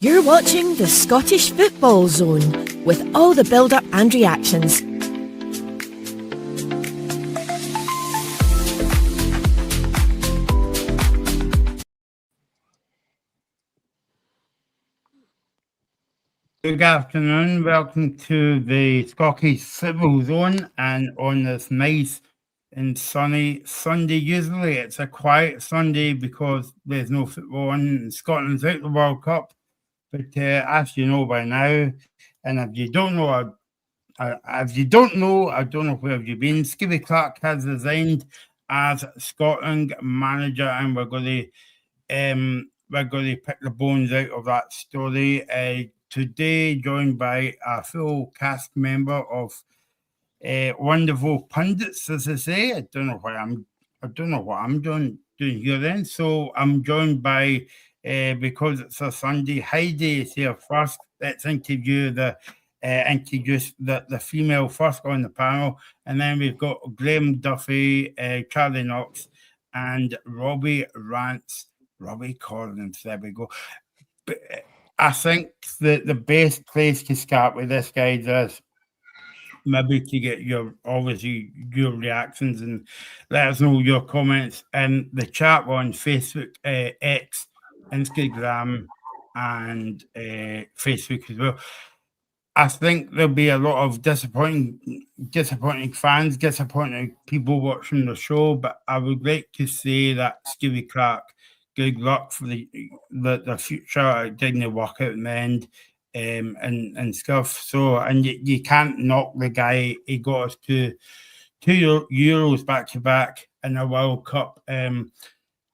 You're watching the Scottish Football Zone with all the build-up and reactions. Good afternoon, welcome to the Scottish Football Zone, and on this nice and sunny Sunday. Usually it's a quiet Sunday because there's no football on and Scotland's out the World Cup, but as you know by now, and if you don't know, I don't know where you've been. Clarke has resigned as Scotland manager, and we're going to pick the bones out of that story. Today, joined by a full cast member of wonderful pundits, as I say. I don't know what I'm doing here then. So I'm joined by because it's a Sunday. Heidi is here first. Let's introduce the female first on the panel, and then we've got Graham Duffy, Charlie Knox, and Robbie Rance. Robbie Collins. There we go. But I think that the best place to start with this, guys, is maybe to get your reactions and let us know your comments in the chat on Facebook, X, Instagram, and Facebook as well. I think there'll be a lot of disappointing fans, disappointing people watching the show, but I would like to say that Stevie Clarke, good luck for the future. It didn't work out in the end, and stuff. So, and you can't knock the guy. He got us to two Euros back to back in a World Cup.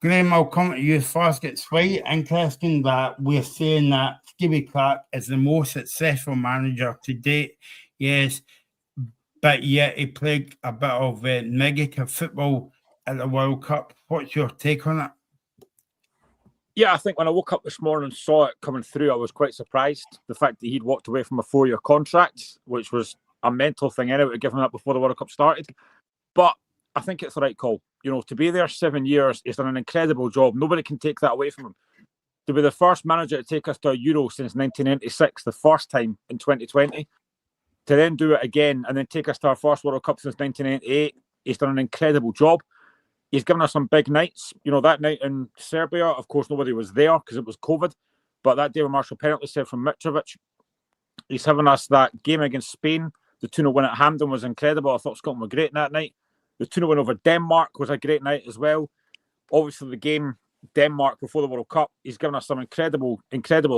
Graham, I'll come to you first. It's quite interesting that we're saying that Stevie Clarke is the most successful manager to date. Yes, but yet he played a bit of negative football at the World Cup. What's your take on it? Yeah, I think when I woke up this morning and saw it coming through, I was quite surprised. The fact that he'd walked away from a 4-year contract, which was a mental thing anyway, given that before the World Cup started. But I think it's the right call. You know, to be there 7 years, he's done an incredible job. Nobody can take that away from him. To be the first manager to take us to a Euro since 1996, the first time in 2020, to then do it again and then take us to our first World Cup since 1998, he's done an incredible job. He's given us some big nights. You know, that night in Serbia, of course, nobody was there because it was COVID. But that David Marshall penalty save from Mitrovic. He's given us that game against Spain. The 2-0 win at Hampden was incredible. I thought Scotland were great in that night. The 2-0 win over Denmark was a great night as well. Obviously, the game Denmark before the World Cup, he's given us some incredible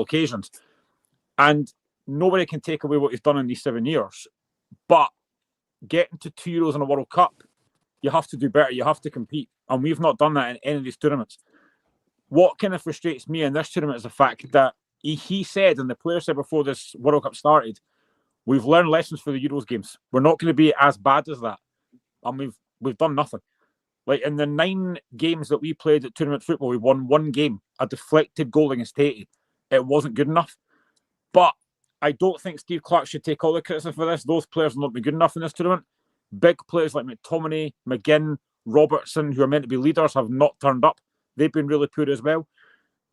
occasions. And nobody can take away what he's done in these 7 years. But getting to 2 Euros in a World Cup, you have to do better. You have to compete. And we've not done that in any of these tournaments. What kind of frustrates me in this tournament is the fact that he said, and the player said before this World Cup started, we've learned lessons for the Euros games. We're not going to be as bad as that. And we've done nothing. Like in the 9 games that we played at tournament football, we won 1 game, a deflected goal against Haiti. It wasn't good enough. But I don't think Steve Clarke should take all the criticism for this. Those players will not be good enough in this tournament. Big players like McTominay, McGinn, Robertson, who are meant to be leaders, have not turned up. They've been really poor as well.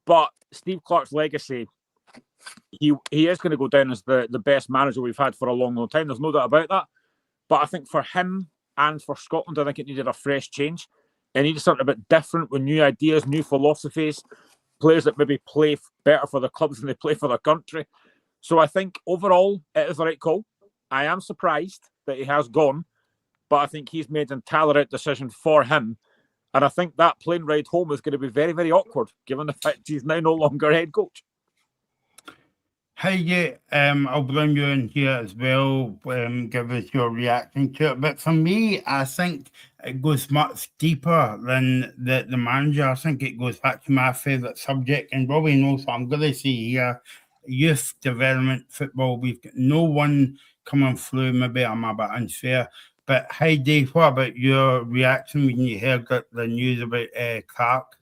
But Steve Clarke's legacy, he is going to go down as the best manager we've had for a long, long time. There's no doubt about that. But I think for him and for Scotland, I think it needed a fresh change. It needed something a bit different with new ideas, new philosophies, players that maybe play better for their clubs than they play for their country. So I think overall, it is the right call. I am surprised that he has gone, but I think he's made an entirely right decision for him. And I think that plane ride home is going to be very, very awkward, given the fact he's now no longer head coach. Heidi, I'll bring you in here as well, give us your reaction to it. But for me, I think it goes much deeper than the manager. I think it goes back to my favourite subject, and Robbie knows what I'm going to say here. Youth development football. We've got no one coming through. Maybe I'm a bit unfair. But Heidi, what about your reaction when you heard the news about Clarke?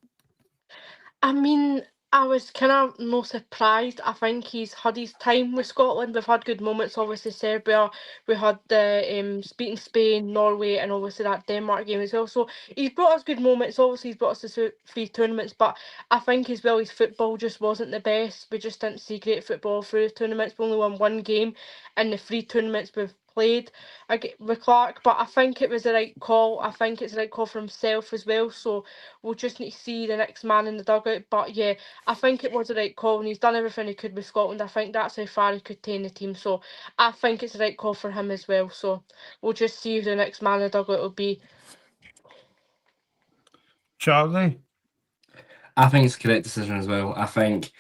I mean, I was kind of no surprised. I think he's had his time with Scotland. We've had good moments, obviously Serbia. We had the beating Spain, Norway, and obviously that Denmark game as well. So he's brought us good moments. Obviously, he's brought us to 3 tournaments, but I think as well his football just wasn't the best. We just didn't see great football through the tournaments. We only won 1 game in the 3 tournaments we've played with Clarke, but I think it was the right call. I think it's the right call for himself as well. So we'll just need to see the next man in the dugout. But yeah, I think it was the right call, and he's done everything he could with Scotland. I think that's how far he could take the team. So I think it's the right call for him as well. So we'll just see who the next man in the dugout will be. Charlie? I think it's a correct decision as well. I think,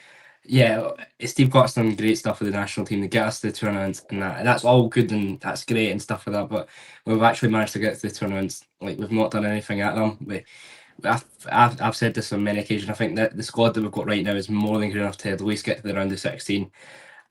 yeah, Steve Clarke's done great stuff with the national team to get us to the tournaments, and that's all good and that's great and stuff like that. But we've actually managed to get to the tournaments, like we've not done anything at them. I've said this on many occasions. I think that the squad that we've got right now is more than good enough to at least get to the round of 16.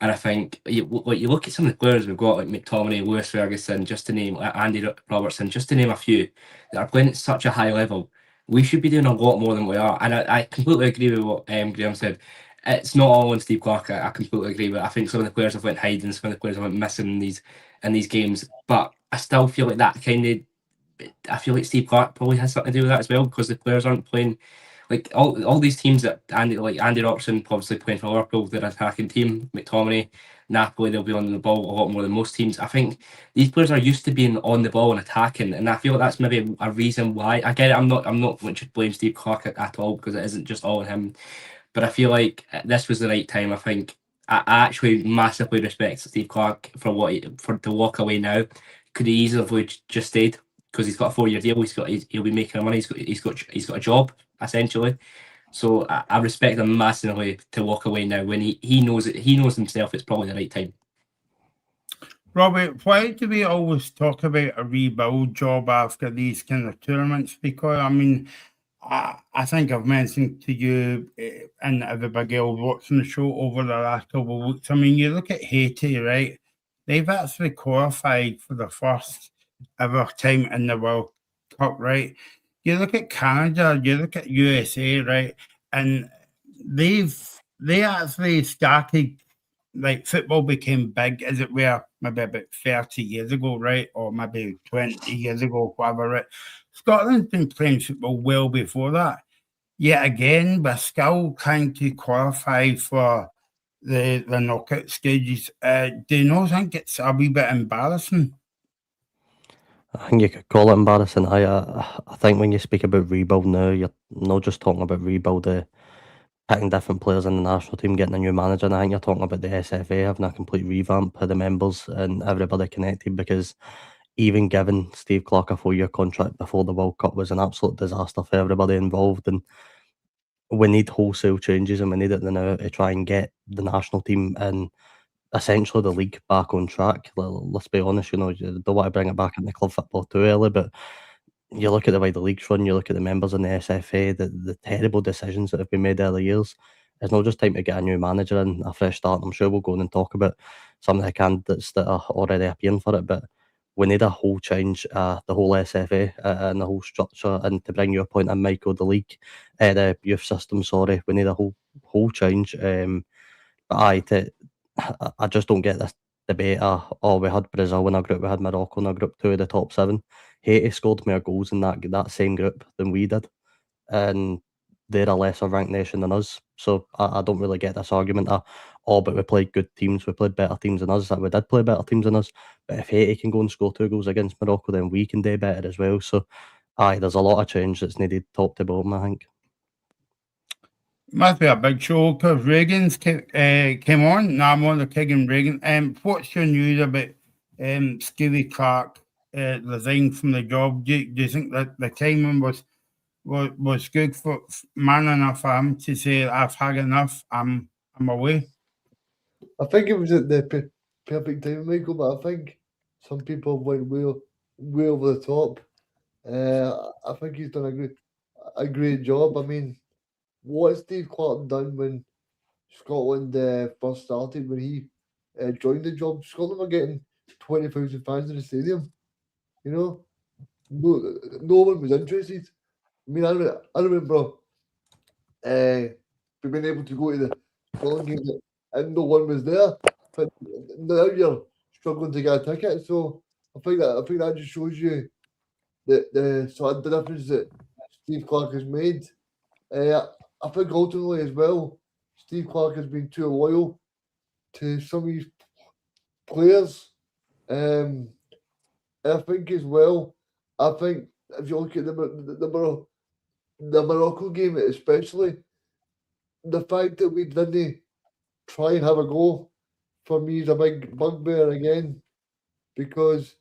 And I think you look at some of the players we've got, like McTominay, Lewis Ferguson, just to name Andy Robertson, just to name a few, that are playing at such a high level. We should be doing a lot more than we are. And I completely agree with what Graham said. It's not all on Steve Clarke. I completely agree with it. I think some of the players have went hiding, some of the players have went missing in these games. But I still feel like that kind of. I feel like Steve Clarke probably has something to do with that as well, because the players aren't playing. Like all these teams that Andy Robertson obviously playing for Liverpool, their attacking team, McTominay, Napoli, they'll be on the ball a lot more than most teams. I think these players are used to being on the ball and attacking, and I feel like that's maybe a reason why. I get it. I'm not going to blame Steve Clarke at all, because it isn't just all on him. But I feel like this was the right time. I think I actually massively respect Steve Clarke for to walk away now. Could he easily just stayed, because he's got a 4-year deal. He'll be making money. He's got a job essentially. So I respect him massively to walk away now when he knows it. He knows himself. It's probably the right time. Robert, why do we always talk about a rebuild job after these kind of tournaments? Because I mean, I think I've mentioned to you and everybody else watching the show over the last couple of weeks. I mean, you look at Haiti, right? They've actually qualified for the first ever time in the World Cup, right? You look at Canada, you look at USA, right? And they actually started, like, football became big, as it were, maybe about 30 years ago, right? Or maybe 20 years ago, whatever, right? Scotland's been playing football well before that. Yet again, we're still trying to qualify for the knockout stages. Do you not think it's a wee bit embarrassing? I think you could call it embarrassing. I think when you speak about rebuild now, you're not just talking about rebuild, picking different players in the national team, getting a new manager. And I think you're talking about the SFA having a complete revamp of the members and everybody connected, because even giving Steve Clarke a 4-year contract before the World Cup was an absolute disaster for everybody involved. And we need wholesale changes, and we need it now to try and get the national team and essentially the league back on track. Let's be honest, you don't want to bring it back into club football too early, but you look at the way the league's run, you look at the members in the SFA, the terrible decisions that have been made early years. It's not just time to get a new manager and a fresh start. I'm sure we'll go on and talk about some of the candidates that are already appearing for it, but we need a whole change, the whole SFA and the whole structure. And to bring your point in, Michael, the league, the youth system, sorry, we need a whole change. But I just don't get this debate. We had Brazil in our group, we had Morocco in our group, 2 of the top 7. Haiti scored more goals in that same group than we did, and they're a lesser ranked nation than us. So I don't really get this argument that, but we played good teams, we played better teams than us. That we did play better teams than us. But if Haiti can go and score 2 goals against Morocco, then we can do better as well. So there's a lot of change that's needed top to bottom, I think. Must be a big show because Reagan's came on. Now I'm on the Keegan Reagan. What's your news about Stevie Clarke resigned from the job? Do you think that the timing was good for man enough for him to say, I've had enough, I'm away? I think it was at the perfect time, Michael, but I think some people went way over the top. I think he's done a great job. I mean, what Steve Clarke done when Scotland first started, when he joined the job, Scotland were getting 20,000 fans in the stadium. You know, no one was interested. I mean, I remember we've been able to go to the Scotland game and no one was there. But now you're struggling to get a ticket. So I think that just shows you the sort of difference that Steve Clarke has made. I think ultimately as well, Steve Clarke has been too loyal to some of these players. And I think as well, if you look at the Morocco game especially, the fact that we didn't try and have a go for me is a big bugbear again, because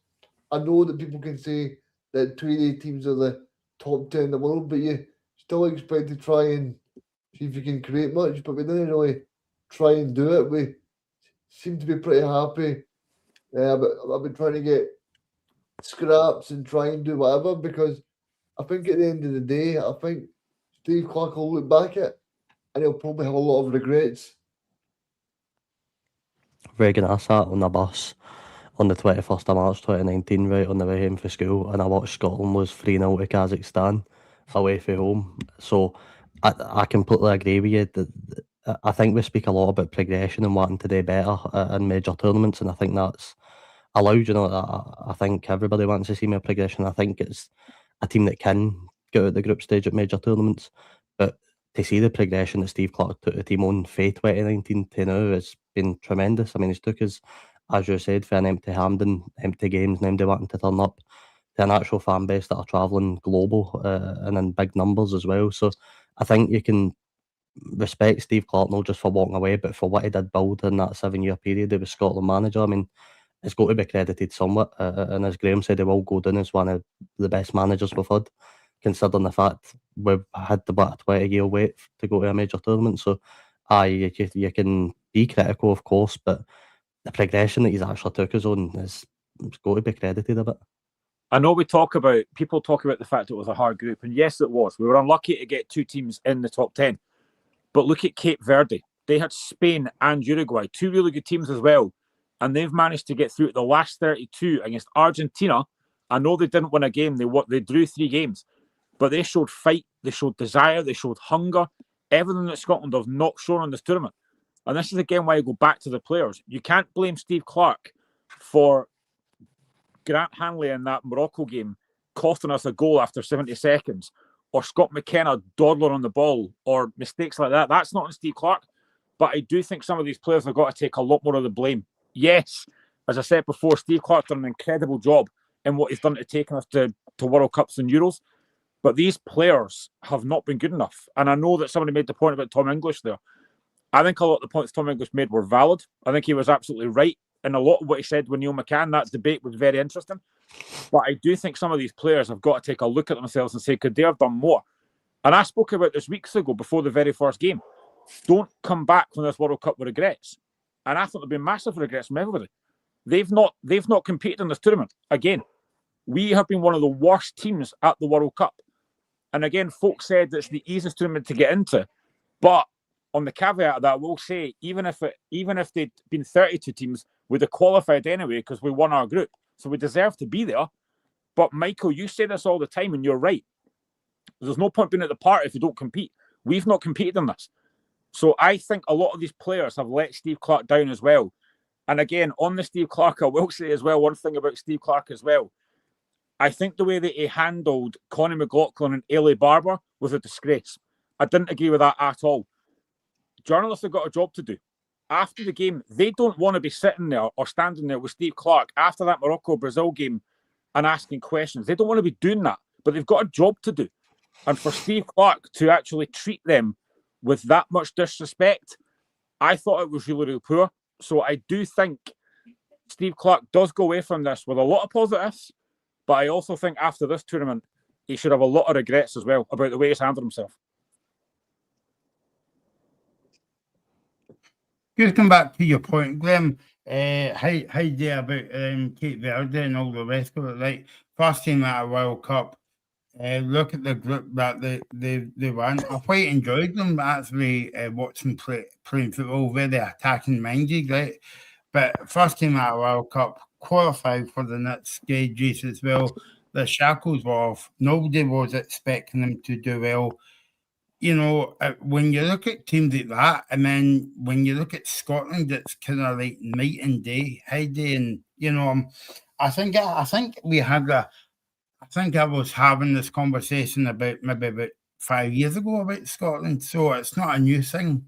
I know that people can say that 20 teams are the top 10 in the world, but you still expect to try and see if you can create much, but we didn't really try and do it. We seem to be pretty happy. I've been trying to get scraps and try and do whatever, because I think at the end of the day, I think Steve Clarke will look back at and he'll probably have a lot of regrets. Reagan, I sat on a bus on the 21st of March 2019, right on the way home from school, and I watched Scotland lose 3-0 to Kazakhstan away from home. So I completely agree with you. I think we speak a lot about progression and wanting to do better in major tournaments, and I think that's allowed. You know, I think everybody wants to see more progression. I think it's a team that can get out the group stage at major tournaments, but to see the progression that Steve Clarke took the team on from 2019 to now has been tremendous. I mean, he's took us, as you said, for an empty Hampden, empty games, and empty wanting to turn up to an actual fan base that are travelling global and in big numbers as well. So I think you can respect Steve Clarke not just for walking away, but for what he did build in that 7-year period. He was Scotland manager. I mean, it's got to be credited somewhat. And as Graham said, he will go down as one of the best managers we've had, considering the fact we've had about a 20-year wait to go to a major tournament. So, you can be critical, of course, but the progression that he's actually took us on it's got to be credited a bit. I know people talk about the fact it was a hard group, and yes, it was. We were unlucky to get two teams in the top 10. But look at Cape Verde. They had Spain and Uruguay, two really good teams as well. And they've managed to get through to the last 32 against Argentina. I know they didn't win a game. They drew 3 games. But they showed fight, they showed desire, they showed hunger. Everything that Scotland have not shown in this tournament. And this is again why I go back to the players. You can't blame Steve Clarke for Grant Hanley in that Morocco game costing us a goal after 70 seconds, or Scott McKenna dawdling on the ball, or mistakes like that. That's not on Steve Clarke. But I do think some of these players have got to take a lot more of the blame. Yes, as I said before, Steve Clarke's done an incredible job in what he's done to taking us to World Cups and Euros. But these players have not been good enough. And I know that somebody made the point about Tom English there. I think a lot of the points Tom English made were valid. I think he was absolutely right. And a lot of what he said with Neil McCann, that debate was very interesting. But I do think some of these players have got to take a look at themselves and say, could they have done more? And I spoke about this weeks ago before the very first game. Don't come back from this World Cup with regrets. And I thought there'd be massive regrets from everybody. They've not competed in this tournament. Again, we have been one of the worst teams at the World Cup. And again, folks said it's the easiest tournament to get into. But on the caveat of that, I will say, even if they'd been 32 teams, we'd have qualified anyway because we won our group. So we deserve to be there. But Michael, you say this all the time, and you're right. There's no point being at the party if you don't compete. We've not competed in this. So I think a lot of these players have let Steve Clarke down as well. And again, on the Steve Clarke, I will say as well, one thing about Steve Clarke as well. I think the way that he handled Connie McLaughlin and Ailey Barber was a disgrace. I didn't agree with that at all. Journalists have got a job to do. After the game, they don't want to be sitting there or standing there with Steve Clarke after that Morocco-Brazil game and asking questions. They don't want to be doing that, but they've got a job to do. And for Steve Clarke to actually treat them with that much disrespect, I thought it was really, really poor. So I do think Steve Clarke does go away from this with a lot of positives, but I also think after this tournament, he should have a lot of regrets as well about the way he's handled himself. Just come back to your point, Graham. How do about Cape Verde and all the rest of it? Like, first team at a World Cup. Look at the group that they ran. I quite enjoyed them actually watching playing football, very attacking minded, right? But first team at a World Cup, qualified for the next stages as well. The shackles were off. Nobody was expecting them to do well. when you look at teams like that, and then when you look at Scotland, it's kind of like night and day, Heidi, and I think we had I think I was having this conversation about maybe about 5 years ago about Scotland, so it's not a new thing.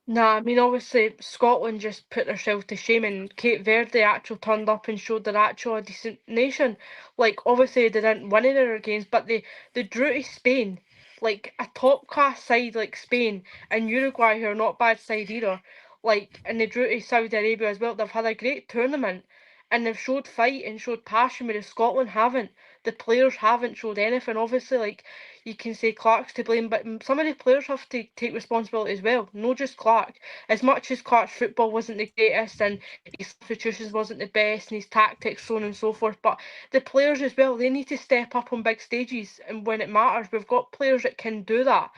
Nah, I mean, obviously, Scotland just put themselves to shame, and Cape Verde actually turned up and showed they're actually a decent nation. Like, obviously, they didn't win any of their games, but they drew to Spain, like a top class side like Spain, and Uruguay, who are not bad side either. Like, and they drew to Saudi Arabia as well. They've had a great tournament, and they've showed fight and showed passion, whereas Scotland haven't. The players haven't showed anything. Obviously, like, you can say Clarke's to blame, but some of the players have to take responsibility as well, not just Clarke. As much as Clarke's football wasn't the greatest and his substitutions wasn't the best and his tactics, so on and so forth, but the players as well, they need to step up on big stages, and when it matters, we've got players that can do that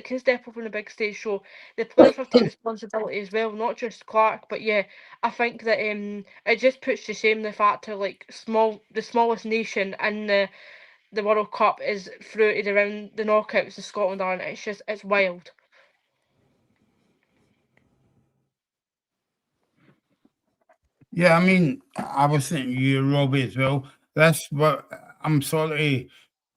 can step up on the big stage, so the players have to take responsibility as well, not just Clarke. But yeah, I think that it just puts to shame the fact that like the smallest nation in the World Cup is through to the round, the knockouts of Scotland are, and it's wild. Yeah, I mean, I was thinking you, Robbie, as well. That's what I'm sorry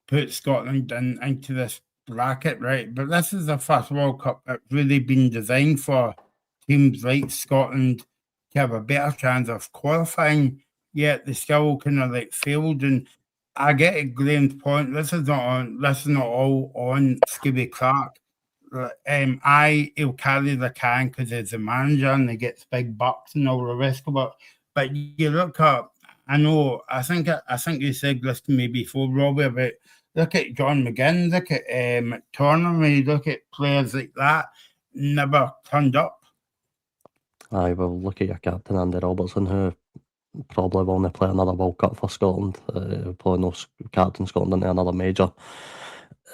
to put Scotland into this bracket, right? But this is the first World Cup that's really been designed for teams like Scotland to have a better chance of qualifying, yet they still kind of like failed. And I get Graham's point. This is not all on Skibby Clarke. He'll carry the can because he's the manager and he gets big bucks and all the rest of it. But you look up, I think you said this to me before, Robbie, about look at John McGinn, look at McTominay, look at players like that, never turned up. Aye, well, look at your captain, Andy Robertson, who probably will only play another World Cup for Scotland. Probably no captain Scotland into another major.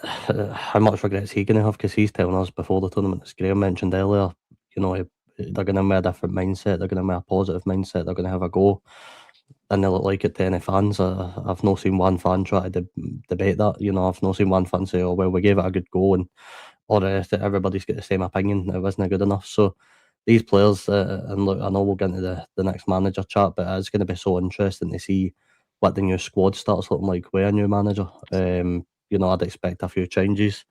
How much regrets he going to have? Because he's telling us before the tournament, as Graham mentioned earlier, they're going to have a different mindset. They're going to have a positive mindset. They're going to have a go. And they look like it to any fans. I've not seen one fan try to debate that. I've not seen one fan say, "Oh well, we gave it a good go," and or the rest. Everybody's got the same opinion. It wasn't good enough. So these players, and look, I know we'll get into the next manager chat, but it's going to be so interesting to see what the new squad starts looking like with a new manager. I'd expect a few changes.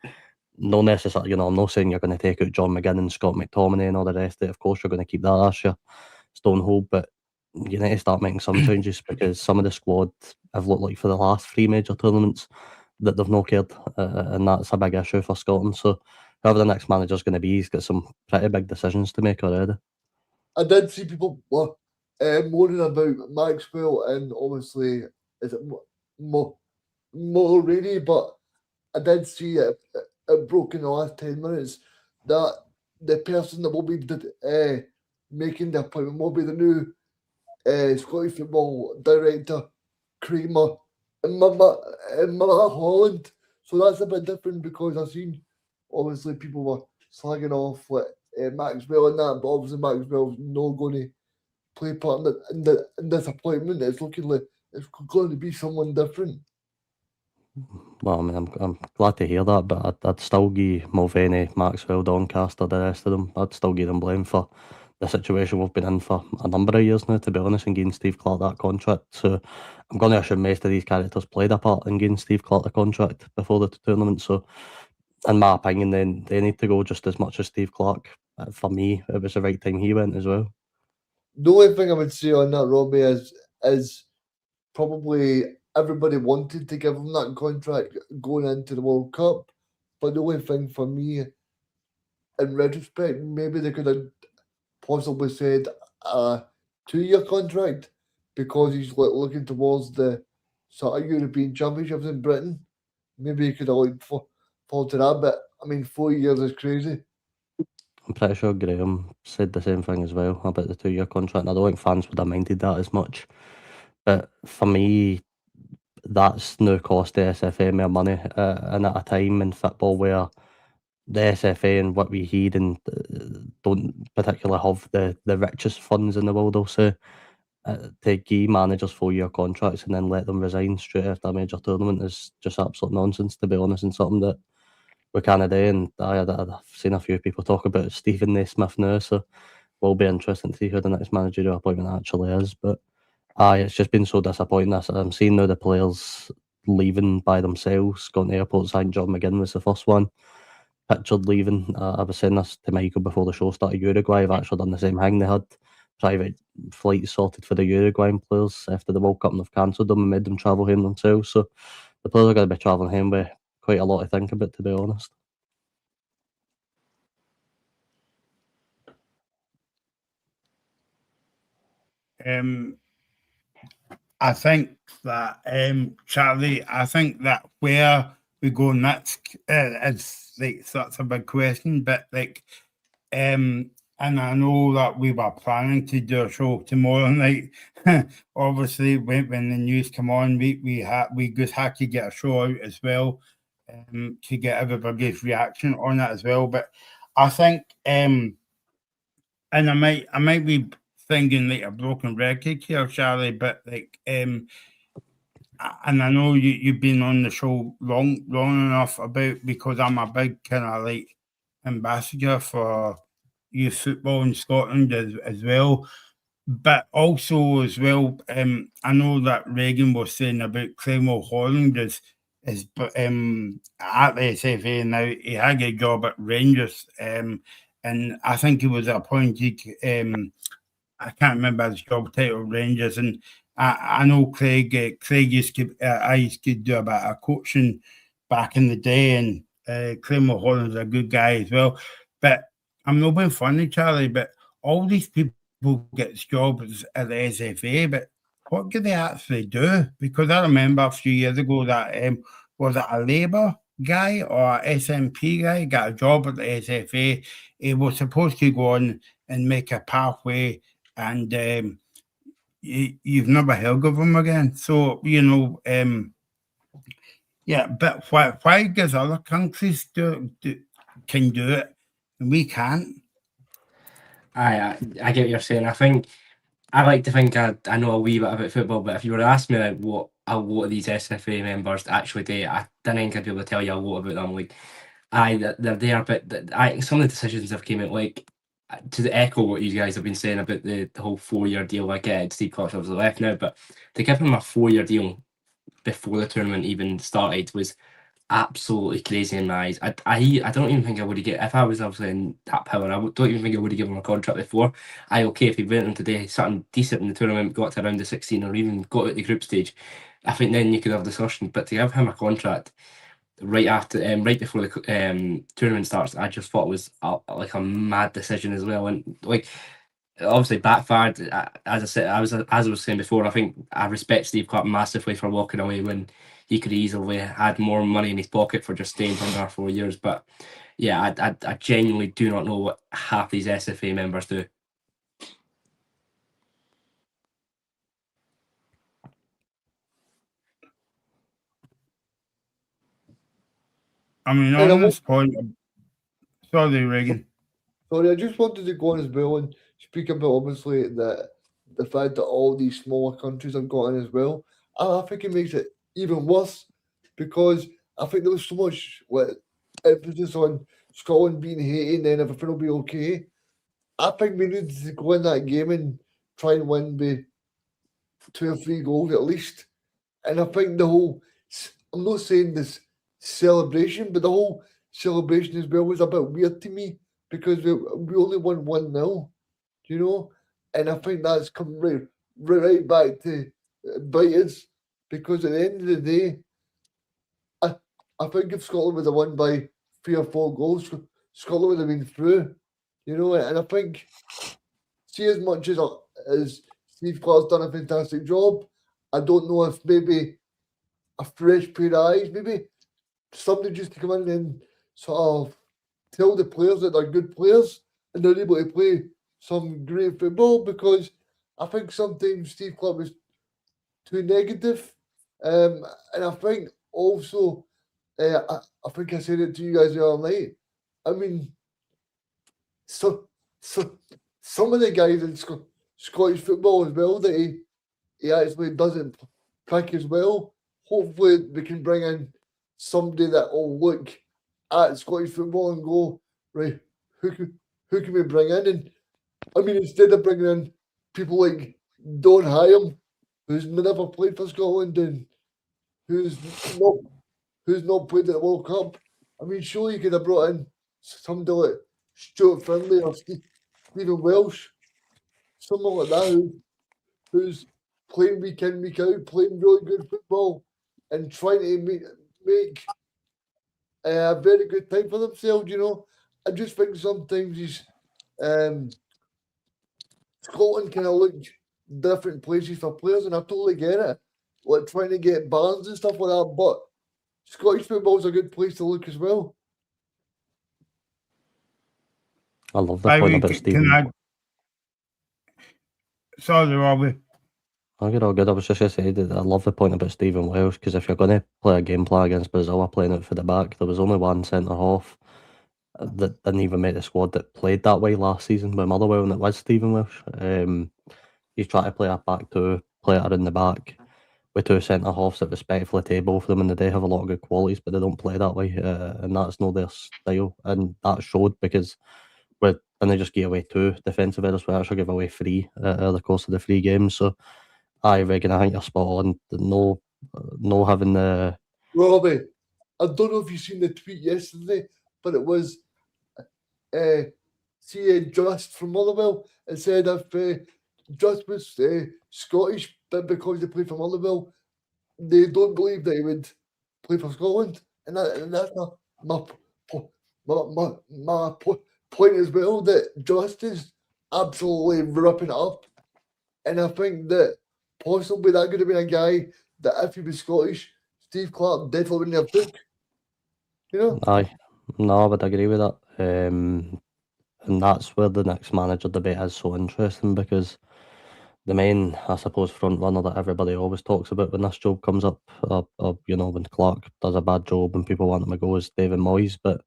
No necessarily, I'm not saying you're going to take out John McGinn and Scott McTominay and all the rest of it. Of course, you're going to keep that last year Stonehold, but you need to start making some changes because some of the squad have looked like for the last 3 major tournaments that they've not cared, and that's a big issue for Scotland. So whoever the next manager's going to be, he's got some pretty big decisions to make already. I did see people moaning about Maxwell and obviously is it Mulroney, but I did see it broke in the last 10 minutes that the person that will be making the appointment will be the new Scottish football director, Kramer, and Holland. So that's a bit different because I've seen obviously people were slagging off Maxwell and that, but obviously Maxwell's not going to play part in this appointment. It's looking like it's going to be someone different. Well, I mean, I'm glad to hear that, but I'd still give Mulvaney, Maxwell, Doncaster, the rest of them, I'd still give them blame for the situation we've been in for a number of years now, to be honest, and giving Steve Clarke that contract. So I'm going to assume most of these characters played a part in giving Steve Clarke the contract before the tournament. So in my opinion, then they need to go just as much as Steve Clarke. For me, it was the right time he went as well. The only thing I would say on that, Robbie, is probably everybody wanted to give him that contract going into the World Cup. But the only thing for me, in retrospect, maybe they could have possibly said a 2-year contract because he's looking towards the sort of European Championships in Britain. Maybe he could have fall to that, but I mean, 4 years is crazy. I'm pretty sure Graham said the same thing as well about the 2-year contract. And I don't think fans would have minded that as much. But for me, that's now cost the SFA more money. And at a time in football where the SFA and what we hear and don't particularly have the richest funds in the world, I'll say, to give managers 4-year contracts and then let them resign straight after a major tournament is just absolute nonsense, to be honest, and something that we can't do. And I've seen a few people talk about Stephen Naismith now, so will be interesting to see who the next managerial appointment actually is. But it's just been so disappointing. I'm seeing now the players leaving by themselves, going to airports. I think John McGinn was the first one pictured leaving. I was saying this to Michael before the show started. Uruguay have actually done the same thing. They had private flights sorted for the Uruguayan players after the World Cup, and they've cancelled them and made them travel home themselves. So the players are going to be travelling home with quite a lot to think about, to be honest. I think that Charlie, I think that where we go next is like that's a big question, but like and I know that we were planning to do a show tomorrow night. Obviously, when the news come on, we just had to get a show out as well, to get everybody's reaction on it as well. But I think and I might be thinking like a broken record here, Charlie, but like and I know you've been on the show long enough about, because I'm a big kind of like ambassador for youth football in Scotland as well. But also as well, I know that Reagan was saying about Clemo Holland is at the SFA now. He had a job at Rangers, and I think he was appointed. I can't remember his job title, Rangers, and I know Craig. Craig used to. I used to do a bit of coaching back in the day, and Clemo Holland's a good guy as well. But I'm not being funny, Charlie. But all these people get jobs at the SFA, but what do they actually do? Because I remember a few years ago that was it a Labour guy or a SNP guy got a job at the SFA. He was supposed to go on and make a pathway, and you've never heard of him again. So yeah. But why does other countries can do it and we can't? I get what you're saying. I think I like to think I know a wee bit about football, but if you were to ask me like, what a lot of these SFA members actually do, I don't think I'd be able to tell you a lot about them. Like, they're there, but some of the decisions have came out, like, to echo what you guys have been saying about the whole 4-year deal. I get it, Steve Clarke's obviously left now, but to give him a 4-year deal before the tournament even started was absolutely crazy in my eyes. I don't even think I would have get, if I was obviously in that power, don't even think I would have given him a contract before. Okay, if he went on today, something decent in the tournament, got to around the 16 or even got out the group stage, I think then you could have discussion. But to give him a contract right after, right before the tournament starts, I just thought it was like a mad decision as well, and like obviously backfired. As I said, as I was saying before, I think I respect Steve Clarke massively for walking away when he could easily had more money in his pocket for just staying for another 4 years. But yeah, I genuinely do not know what half these SFA members do. I mean, on this point, sorry, Reagan. Sorry, I just wanted to go on as well and speak about obviously the fact that all these smaller countries have got in as well. I think it makes it even worse because I think there was so much emphasis on Scotland being hated and then everything will be okay. I think we need to go in that game and try and win by 2 or 3 goals at least. And I think the whole, I'm not saying this celebration, but the whole celebration as well was a bit weird to me because we only won 1-0, you know? And I think that's come right back to bite us because at the end of the day, I think if Scotland would have won by 3 or 4 goals, Scotland would have been through, you know? And I think, see, as much as Steve Clarke's done a fantastic job, I don't know if maybe a fresh pair of eyes, maybe somebody just to come in and sort of tell the players that they're good players and they're able to play some great football, because I think sometimes Steve Clarke was too negative. And I think also, I think I said it to you guys the other night. I mean, so some of the guys in Scottish football as well, that he actually doesn't pick as well. Hopefully we can bring in somebody that will look at Scottish football and go, right, who can we bring in? And I mean, instead of bringing in people like Don Hyam, who's never played for Scotland and who's not played at the World Cup, I mean, surely you could have brought in somebody like Stuart Findlay or Stephen Welsh, someone like that who's playing week in, week out, playing really good football and trying to make a very good time for themselves, you know. I just think sometimes Scotland kind of look different places for players, and I totally get it. Like trying to get balance and stuff like that, but Scottish football is a good place to look as well. I love the point about Stephen. Sorry, Robbie. All good. I was just going to say that I love the point about Stephen Welsh, because if you're going to play a game plan against Brazil playing out for the back, there was only one centre half that didn't even make the squad that played that way last season with Motherwell, and it was Stephen Welsh. He's trying to play a back two, play it in the back with two centre halves that respectfully take both of them, and they have a lot of good qualities, but they don't play that way, and that's not their style, and that showed because we didn't just give away 2 defensive errors, we actually gave away 3 over the course of the 3 games. So Regan, I think you're spot on. No having the Robbie, I don't know if you've seen the tweet yesterday, but it was Just from Motherwell. It said if Just was Scottish, but because they play for Motherwell, they don't believe that he would play for Scotland, and that's my point as well. That Just is absolutely ripping it up, and I think that possibly that could have been a guy that if he was Scottish, Steve Clarke definitely wouldn't have took. You know? Aye, no, I would agree with that. And that's where the next manager debate is so interesting, because the main, I suppose, front runner that everybody always talks about when this job comes up, you know, when Clarke does a bad job and people want him to go, is David Moyes. But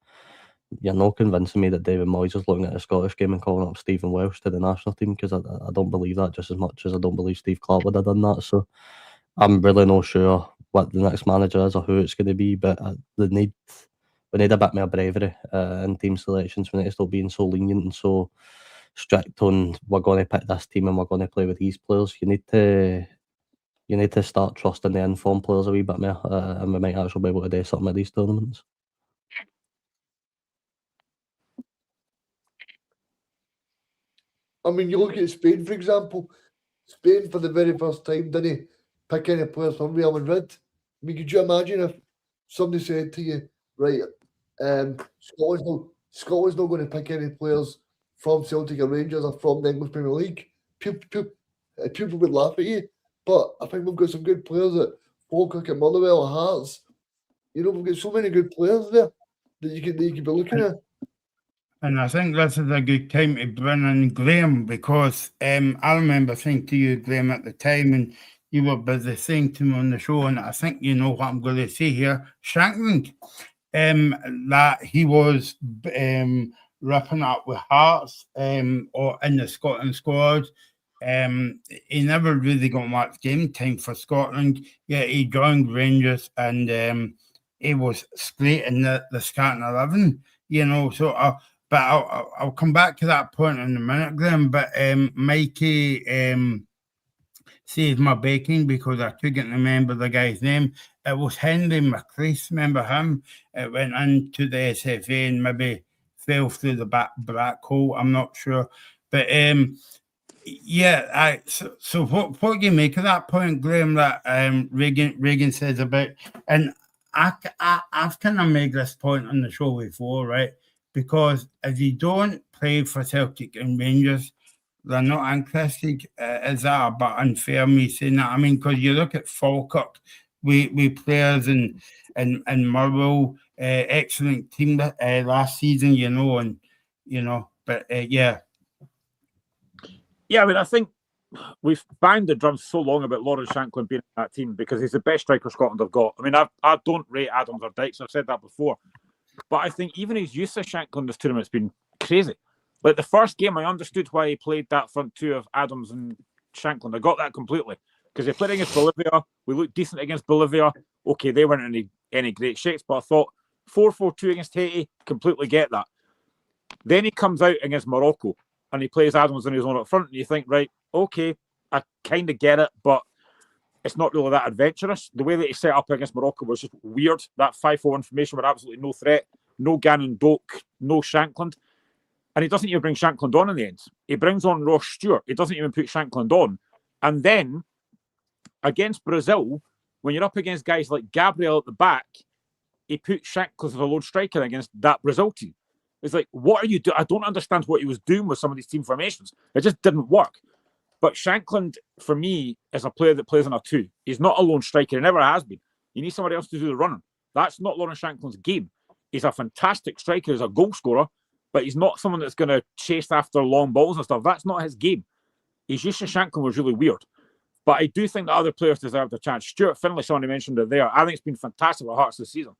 you're not convincing me that David Moyes is looking at a Scottish game and calling up Stephen Welsh to the national team, because I don't believe that just as much as I don't believe Steve Clarke would have done that. So I'm really not sure what the next manager is or who it's going to be, but we need a bit more bravery in team selections. We need to stop being so lenient and so strict on we're going to pick this team and we're going to play with these players. You need to start trusting the informed players a wee bit more, and we might actually be able to do something at these tournaments. I mean, you look at Spain, for example. Spain, for the very first time, didn't pick any players from Real Madrid. I mean, could you imagine if somebody said to you, right, Scotland's not going to pick any players from Celtic or Rangers or from the English Premier League? People would laugh at you. But I think we've got some good players at Falkirk and Motherwell and Hearts. You know, we've got so many good players there that you could be looking at. And I think this is a good time to bring in Graham, because I remember saying to you, Graham, at the time, and you were busy saying to me on the show, and I think you know what I'm going to say here, Shankland, that he was wrapping up with Hearts or in the Scotland squad. He never really got much game time for Scotland. Yeah, he joined Rangers and he was straight in the starting 11, you know, so but I'll come back to that point in a minute, Graham. But Mikey saved my bacon because I couldn't remember the guy's name. It was Henry McLeish, remember him? It went into the SFA and maybe fell through the black hole. I'm not sure. But yeah, so what do you make of that point, Graham, that Regan says about, and I've kind of made this point on the show before, right? Because if you don't play for Celtic and Rangers, they're not interested. Is that a bit unfair, me saying that? I mean, because you look at Falkirk, we players in Motherwell, excellent team last season, you know, and you know, but yeah. Yeah, I mean, I think we've banged the drum so long about Lawrence Shankland being in that team because he's the best striker Scotland have got. I mean, I don't rate Adams or Dykes. I've said that before. But I think even his use of Shankland this tournament has been crazy. Like the first game, I understood why he played that front two of Adams and Shankland. I got that completely because they played against Bolivia. We looked decent against Bolivia. Okay, they weren't any great shakes, but I thought 4-4-2 against Haiti, completely get that. Then he comes out against Morocco and he plays Adams on his own up front, and you think, right, okay, I kind of get it, but it's not really that adventurous. The way that he set up against Morocco was just weird. That 5-4 formation with absolutely no threat, no Gannon Doak, no Shankland. And he doesn't even bring Shankland on in the end. He brings on Ross Stewart. He doesn't even put Shankland on. And then, against Brazil, when you're up against guys like Gabriel at the back, he put Shankland as a lone striker against that Brazil team. It's like, what are you doing? I don't understand what he was doing with some of these team formations. It just didn't work. But Shankland, for me, is a player that plays on a two. He's not a lone striker. He never has been. You need somebody else to do the running. That's not Lawrence Shankland's game. He's a fantastic striker. He's a goal scorer, but he's not someone that's going to chase after long balls and stuff. That's not his game. His use of Shankland was really weird. But I do think that other players deserve a chance. Stuart Finlay, somebody mentioned it there. I think it's been fantastic with Hearts this season.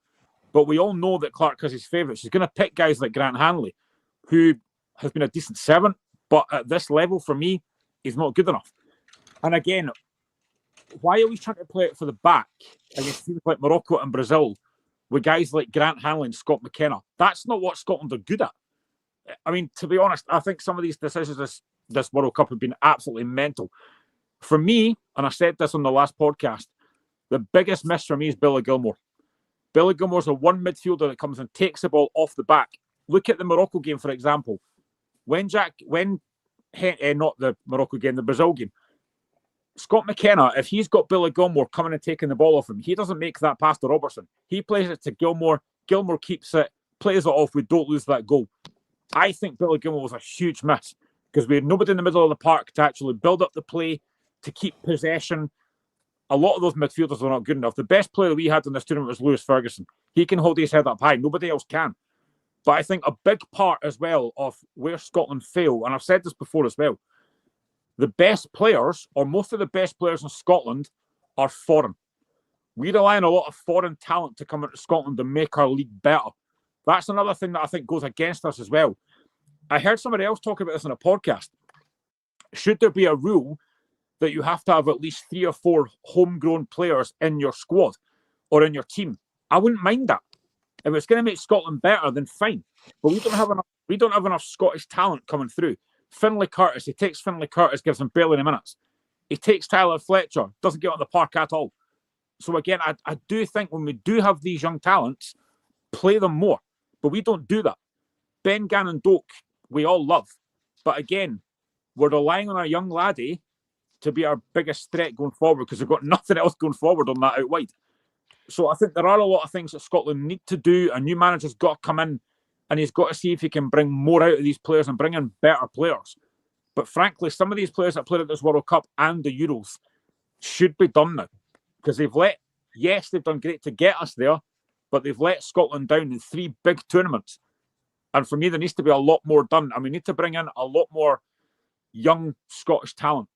But we all know that Clarke has his favourites. He's going to pick guys like Grant Hanley, who has been a decent servant, but at this level, for me, he's not good enough. And again, why are we trying to play it for the back against teams like Morocco and Brazil with guys like Grant Hanley and Scott McKenna? That's not what Scotland are good at. I mean, to be honest, I think some of these decisions this World Cup have been absolutely mental. For me, and I said this on the last podcast, the biggest miss for me is Billy Gilmore. Billy Gilmore's a one midfielder that comes and takes the ball off the back. Look at the Morocco game, for example. Not the Morocco game, the Brazil game. Scott McKenna, if he's got Billy Gilmore coming and taking the ball off him, he doesn't make that pass to Robertson. He plays it to Gilmore. Gilmore keeps it, plays it off. We don't lose that goal. I think Billy Gilmore was a huge miss because we had nobody in the middle of the park to actually build up the play, to keep possession. A lot of those midfielders were not good enough. The best player that we had in this tournament was Lewis Ferguson. He can hold his head up high. Nobody else can. But I think a big part as well of where Scotland fail, and I've said this before as well, the best players, or most of the best players in Scotland, are foreign. We rely on a lot of foreign talent to come into Scotland and make our league better. That's another thing that I think goes against us as well. I heard somebody else talk about this in a podcast. Should there be a rule that you have to have at least 3 or 4 homegrown players in your squad or in your team? I wouldn't mind that. If it's going to make Scotland better, then fine. But we don't have enough Scottish talent coming through. Finlay Curtis, he takes Finlay Curtis, gives him barely any minutes. He takes Tyler Fletcher, doesn't get on the park at all. So again, I do think when we do have these young talents, play them more. But we don't do that. Ben Gannon Doak, we all love. But again, we're relying on our young laddie to be our biggest threat going forward because we've got nothing else going forward on that out wide. So I think there are a lot of things that Scotland need to do. A new manager's got to come in and he's got to see if he can bring more out of these players and bring in better players. But frankly, some of these players that played at this World Cup and the Euros should be done now because they've done great to get us there, but they've let Scotland down in 3 big tournaments. And for me, there needs to be a lot more done. And we need to bring in a lot more young Scottish talent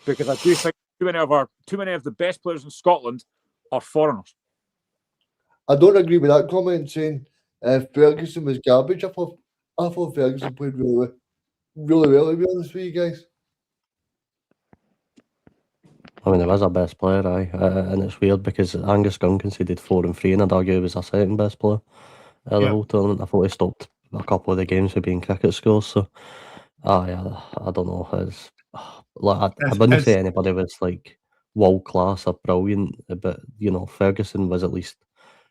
because I do think too many of the best players in Scotland are foreigners. I don't agree with that comment saying Ferguson was garbage. I thought Ferguson played really well, to be honest with you guys. I mean, he was our best player, and it's weird because Angus Gunn conceded 4 and 3, and I'd argue he was our second best player the whole tournament. I thought he stopped a couple of the games with being cricket scores, so I don't know. It's like I wouldn't say anybody was like world class or brilliant, but Ferguson was at least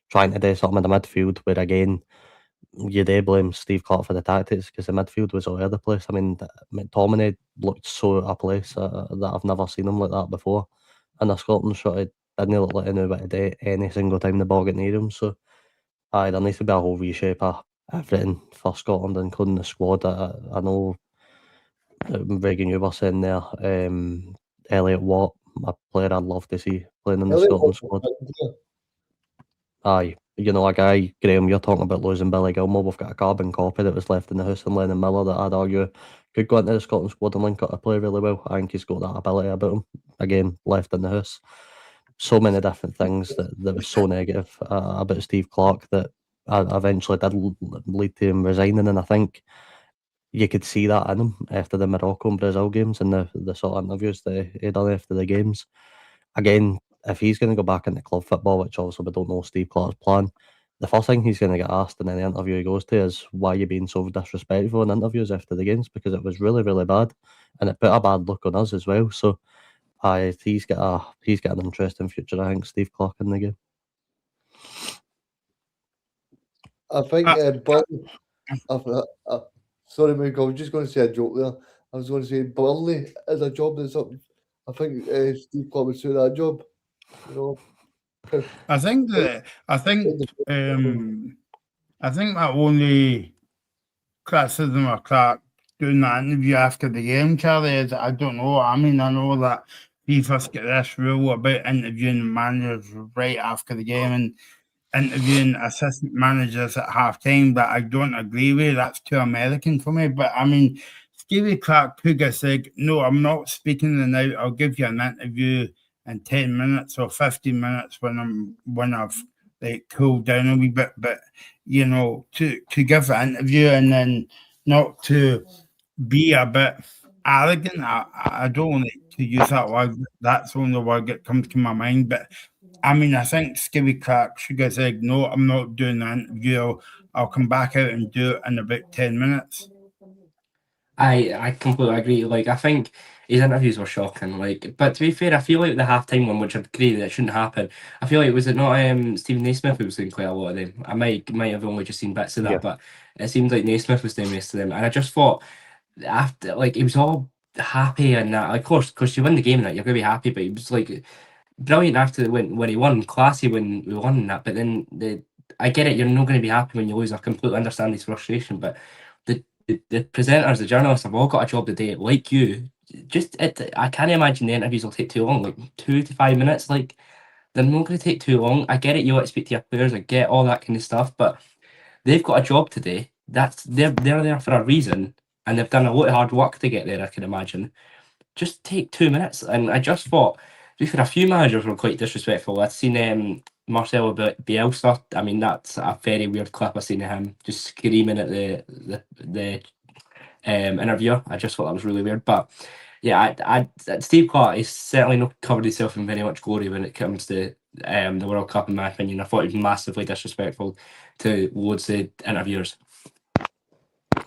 trying to do something in the midfield. Where again, you do blame Steve Clarke for the tactics because the midfield was all over the place. I mean, McTominay looked so out of place that I've never seen him like that before. And the Scotland shot, it didn't look like he knew what to do any single time the ball got near him. So, there needs to be a whole reshape of everything for Scotland, including the squad. I know Reagan, you were saying there, Elliot Watt, a player I'd love to see playing in the Scotland squad. Aye, a guy, Graham, you're talking about losing Billy Gilmore. We've got a carbon copy that was left in the house in Lennon Miller that I'd argue could go into the Scotland squad and link up to play really well. I think he's got that ability about him. Again, left in the house. So many different things that was so negative about Steve Clarke that eventually did lead to him resigning. And I think, you could see that in him after the Morocco and Brazil games and the sort of interviews that he done after the games. Again, if he's going to go back into club football, which also we don't know Steve Clarke's plan, the first thing he's going to get asked in any interview he goes to is, why are you being so disrespectful in interviews after the games? Because it was really, really bad, and it put a bad look on us as well. So, he's got an interesting future, I think, Steve Clarke in the game. I think Burnley. Sorry, Mike, I was just going to say a joke there. I was going to say Burnley is a job that's up. I think Steve Clarke would suit that job. You know, I think my only criticism of Clarke doing that interview after the game, Charlie, is I don't know. I mean, I know that FIFA's got this rule about interviewing managers right after the game and interviewing assistant managers at half time, but I don't agree with. That's too American for me. But I mean, Stevie Clarke Puga said, no, I'm not speaking the now. I'll give you an interview in 10 minutes or 15 minutes when I've like cooled down a wee bit. But you know, to give an interview and then not to be a bit arrogant. I don't like to use that word. That's the only word that comes to my mind. But I mean, I think Stevie Clarke should have said, no, I'm not doing the interview. I'll come back out and do it in about 10 minutes. I completely agree. Like, I think his interviews were shocking. Like, but to be fair, I feel like the halftime one, which I agree that shouldn't happen. I feel like, was it not Stephen Naismith who was doing quite a lot of them? I might have only just seen bits of that, Yeah. but it seemed like Naismith was doing most of them. And I just thought after, like, he was all happy and that. Like, of course, because you win the game and that, you're gonna be happy. But he was like brilliant after when he won, classy when we won and that. But then I get it, you're not going to be happy when you lose. I completely understand his frustration, but the presenters, the journalists have all got a job today, like you. I can't imagine the interviews will take too long, like 2 to 5 minutes. Like, they're not going to take too long. I get it, you want to speak to your players, I get all that kind of stuff, but they've got a job today. They're there for a reason, and they've done a lot of hard work to get there, I can imagine. Just take 2 minutes. And I just thought, to be fair, a few managers were quite disrespectful. I'd seen Marcelo Bielsa. I mean, that's a very weird clip I've seen of him just screaming at the interviewer. I just thought that was really weird. But yeah, Steve Clarke is certainly not covered himself in very much glory when it comes to the World Cup, in my opinion. I thought he was massively disrespectful to loads of interviewers.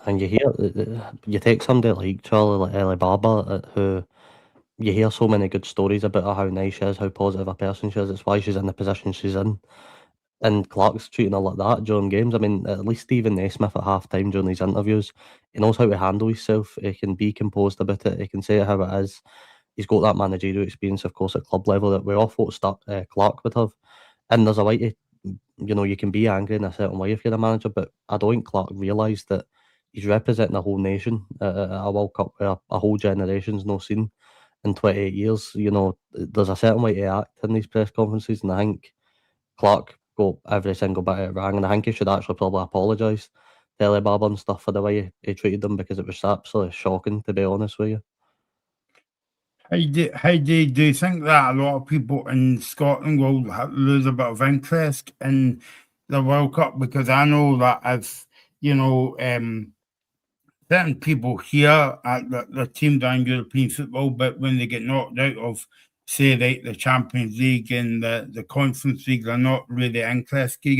And you take somebody like Charlie, like Ellie Barber, who you hear so many good stories about her, how nice she is, how positive a person she is. It's why she's in the position she's in. And Clark's treating her like that during games. I mean, at least Stephen Naismith at half time during these interviews, he knows how to handle himself. He can be composed about it. He can say it how it is. He's got that managerial experience, of course, at club level that we all thought Clarke would have. And there's a way to, you can be angry in a certain way if you're a manager, but I don't think Clarke realised that he's representing a whole nation at a World Cup where a whole generation's not seen in 28 years. There's a certain way to act in these press conferences, and I think Clarke got every single bit of it wrong, and I think he should actually probably apologise to Ellie Barber and stuff for the way he treated them, because it was absolutely shocking, to be honest with you. How do you think that a lot of people in Scotland will lose a bit of interest in the World Cup? Because I know that if, certain people here at the team down European football, but when they get knocked out of, say, the Champions League and the Conference League, they're not really interested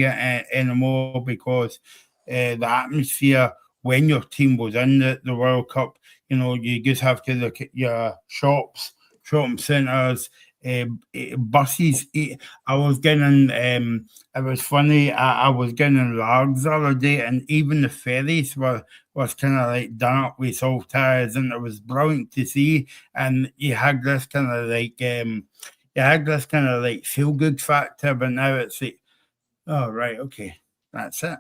anymore, because the atmosphere when your team was in the World Cup, you just have to look at your shops, shopping centres, buses. I was getting, it was funny, I was getting largs the other day, and even the ferries was kind of like done up with soft tires, and it was brilliant to see. And you had this kind of like feel good factor, but now it's like, oh right, okay, that's it.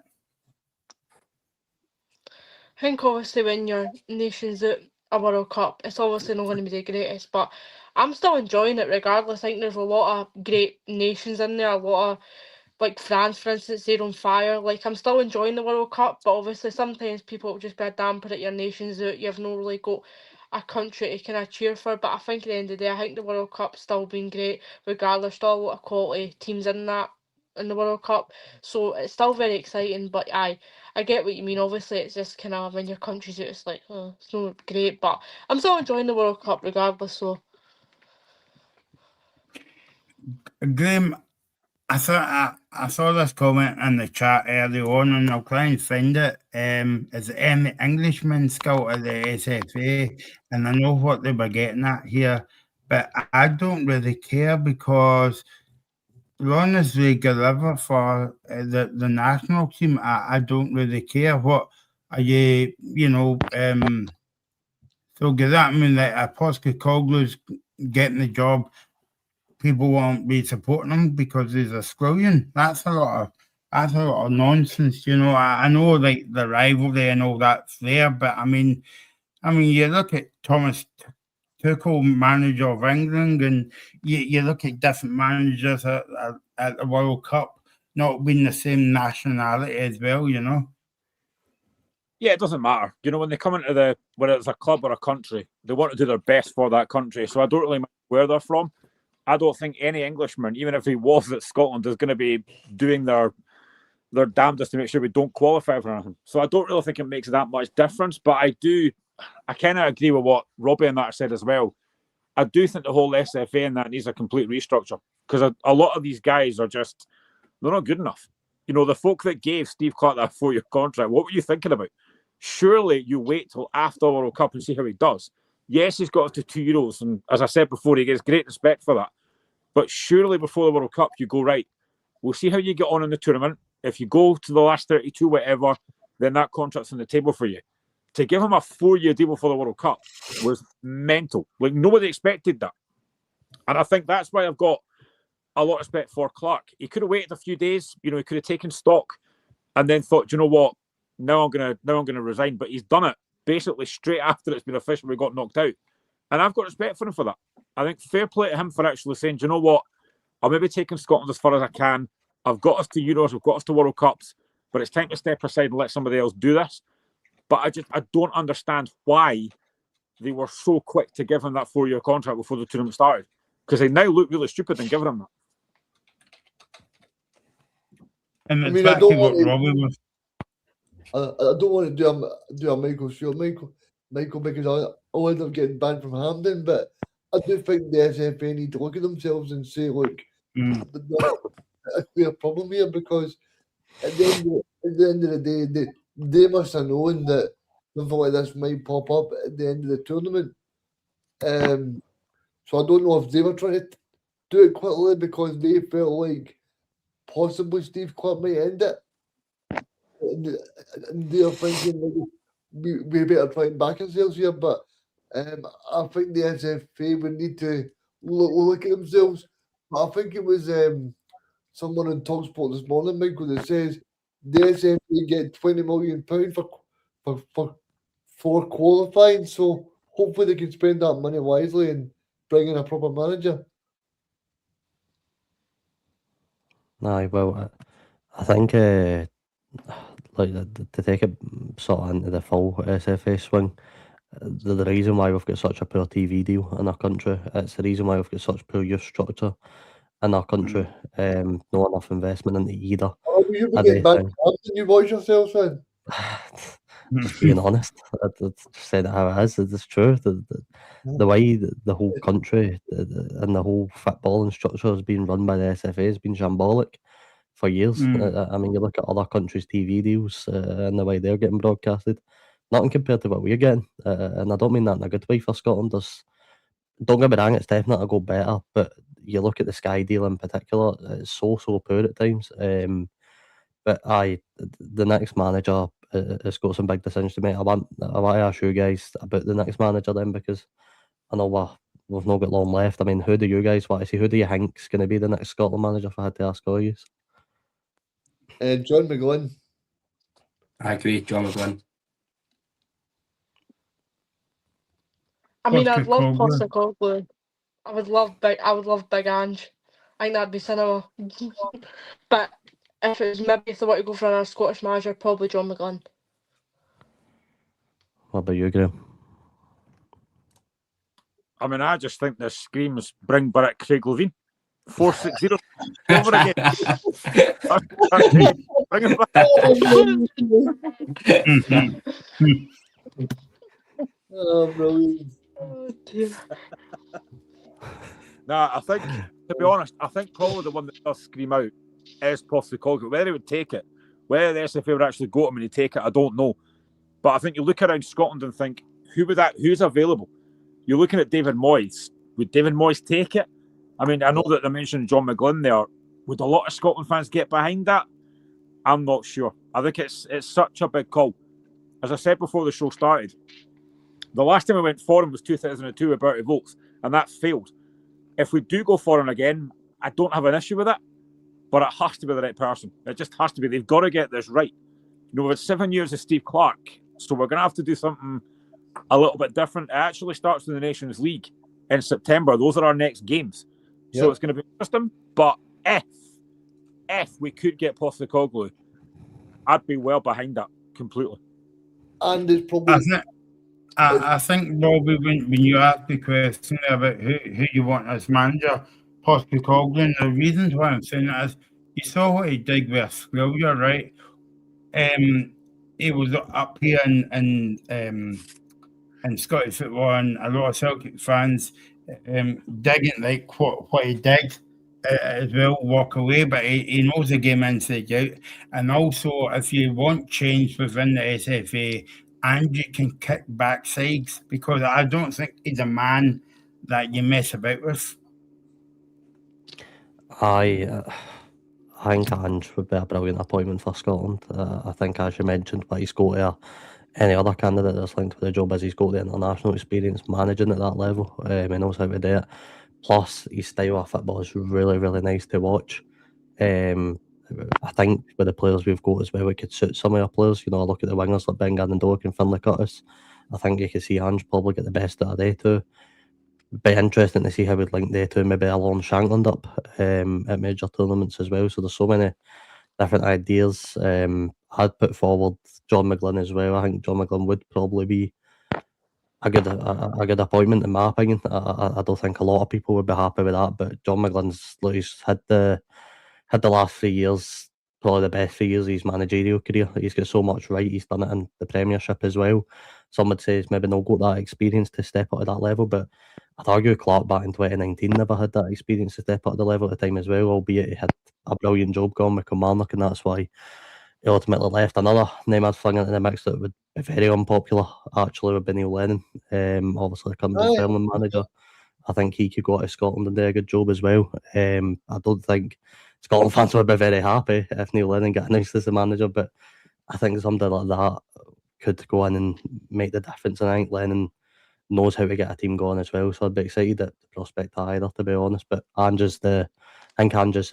I think obviously when your nation's at a World Cup, it's obviously not going to be the greatest, but I'm still enjoying it regardless. I think there's a lot of great nations in there, a lot of, like France, for instance, they're on fire. Like, I'm still enjoying the World Cup, but obviously sometimes people will just be a damper at your nations that you've not really got a country to kind of cheer for. But I think at the end of the day, I think the World Cup's still been great regardless. Still a lot of quality teams in that. in the World Cup. So it's still very exciting. But I get what you mean. Obviously, it's just kind of when your country's out, it's like, oh, it's not great. But I'm still enjoying the World Cup regardless. So Graham, I saw this comment in the chat early on, and I'll try and find it. Is any Englishman scout at the SFA? And I know what they were getting at here, but I don't really care because as long as they deliver for the national team, I don't really care. What are you, so does that mean that if Postecoglou's getting the job, people won't be supporting him because he's a squillion? That's a lot of nonsense, I know like the rivalry and all that's there, but I mean you look at Thomas Tuchel, manager of England, and you look at different managers at the World Cup not being the same nationality as well, Yeah, it doesn't matter. When they come into whether it's a club or a country, they want to do their best for that country. So I don't really mind where they're from. I don't think any Englishman, even if he was at Scotland, is going to be doing their damnedest to make sure we don't qualify for anything. So I don't really think it makes that much difference. But I kind of agree with what Robbie and that said as well. I do think the whole SFA and that needs a complete restructure because a lot of these guys they're not good enough. The folk that gave Steve Clarke that 4-year contract, what were you thinking about? Surely you wait till after the World Cup and see how he does. Yes, he's got us to 2 Euros, and as I said before, he gets great respect for that. But surely before the World Cup, you go, right, we'll see how you get on in the tournament. If you go to the last 32, whatever, then that contract's on the table for you. To give him a 4-year deal before the World Cup was mental. Like, nobody expected that. And I think that's why I've got a lot of respect for Clarke. He could have waited a few days. He could have taken stock and then thought, do you know what? Now I'm gonna resign. But he's done it basically straight after it's been official. We got knocked out, and I've got respect for him for that. I think fair play to him for actually saying, do you know what? I'll maybe taking Scotland as far as I can. I've got us to Euros. I've got us to World Cups. But it's time to step aside and let somebody else do this. But I don't understand why they were so quick to give him that 4-year contract before the tournament started. Because they now look really stupid in giving him that. And I mean, I don't want Robbie was. I don't want to do a Michael Stewart, Michael, because I'll end up getting banned from Hampden. But I do think the SFA need to look at themselves and say, look, there's a clear problem here, because at the end of the day, they must have known that something like this might pop up at the end of the tournament. So I don't know if they were trying to do it quickly because they felt like possibly Steve Clarke might end it. And they're thinking like, we better try and back ourselves here. But I think the SFA would need to look at themselves. But I think it was someone on TalkSport this morning, Michael, that says the SFA get £20 million for qualifying. So hopefully they can spend that money wisely and bring in a proper manager. Aye, well, I think like to take it sort of into the full SFA swing, the reason why we've got such a poor TV deal in our country, it's the reason why we've got such poor youth structure in our country, not enough investment into either. Oh, you get back and you watch yourself then? Just being honest, I just said it how it is. It's true. The way the whole country and the whole footballing structure has been run by the SFA has been shambolic for years. I mean, you look at other countries' TV deals and the way they're getting broadcasted, nothing compared to what we're getting. And I don't mean that in a good way for Scotland. Don't get me wrong, it's definitely go better, but you look at the Sky deal in particular, it's so poor at times. But the next manager has got some big decisions to make. I want to ask you guys about the next manager then, because I know we've not got long left. I mean, who do you guys want to see? Who do you think's going to be the next Scotland manager, if I had to ask all you? John McGlynn. I agree, John McGlynn. I mean, I'd love Postecoglou. Postecoglou. I would love Big Ange. I think that'd be cinema. But if it was maybe if they want to go for another Scottish manager, probably John McGlynn. What about you, Graham? I mean, I just think this screams bring back Craig Levein. 460 over again. Bring him back. Oh, brilliant. Oh dear. Nah, I think, to be honest, I think probably the one that does scream out is Postecoglou. Whether he would take it, whether the SFA would actually go to him and he'd take it, I don't know. But I think you look around Scotland and think, who's available? You're looking at David Moyes. Would David Moyes take it? I mean, I know that they mentioned John McGlynn there. Would a lot of Scotland fans get behind that? I'm not sure. I think it's such a big call. As I said before the show started, the last time we went for him was 2002 with Bertie Vogts, and that failed. If we do go for him again, I don't have an issue with it, but it has to be the right person. It just has to be. They've got to get this right. You know, we've had 7 years of Steve Clarke, so we're going to have to do something a little bit different. It actually starts with the Nations League in September. Those are our next games. So Yep. it's going to be interesting. But if we could get Postecoglou, I'd be well behind that completely. And it's probably I think, Robbie, when you asked the question about who you want as manager, Postecoglou, the reasons why I'm saying that is you saw what he did with Australia, right? He was up here in Scottish football, and a lot of Celtic fans didn't like what he did as well, walk away, but he knows the game inside out. And also, if you want change within the SFA, and you can kick backsides, because I don't think he's a man that you mess about with. I think Ange would be a brilliant appointment for Scotland. I think, as you mentioned, what he's got there, any other candidate that's linked with the job is he's got the international experience managing at that level. He knows how to do it. Plus, his style of football is really, really nice to watch. I think with the players we've got as well, it could suit some of our players. You know, I look at the wingers like Ben Gannon-Doak and Finlay Curtis. I think you can see Ange probably get the best out of they two. Be interesting to see how we'd link they two, maybe along Shankland up at major tournaments as well. So there's so many different ideas. I'd put forward John McGlynn as well. I think John McGlynn would probably be a good appointment in my opinion. I don't think a lot of people would be happy with that, but John McGlynn's he's had the last 3 years, probably the best 3 years of his managerial career. He's got so much right. He's done it in the Premiership as well. Some would say he's maybe not got that experience to step up to that level, but I'd argue Clarke back in 2019 never had that experience to step up to the level at the time as well, albeit he had a brilliant job going with Kilmarnock, and that's why he ultimately left. Another name I'd fling into the mix that would be very unpopular actually would be Neil Lennon. Obviously the current Dunfermline manager. I think he could go to Scotland and do a good job as well. I don't think Scotland fans would be very happy if Neil Lennon got announced as the manager, but I think somebody like that could go in and make the difference. And I think Lennon knows how to get a team going as well, so I'd be excited at the prospect of either, to be honest. But Ange's the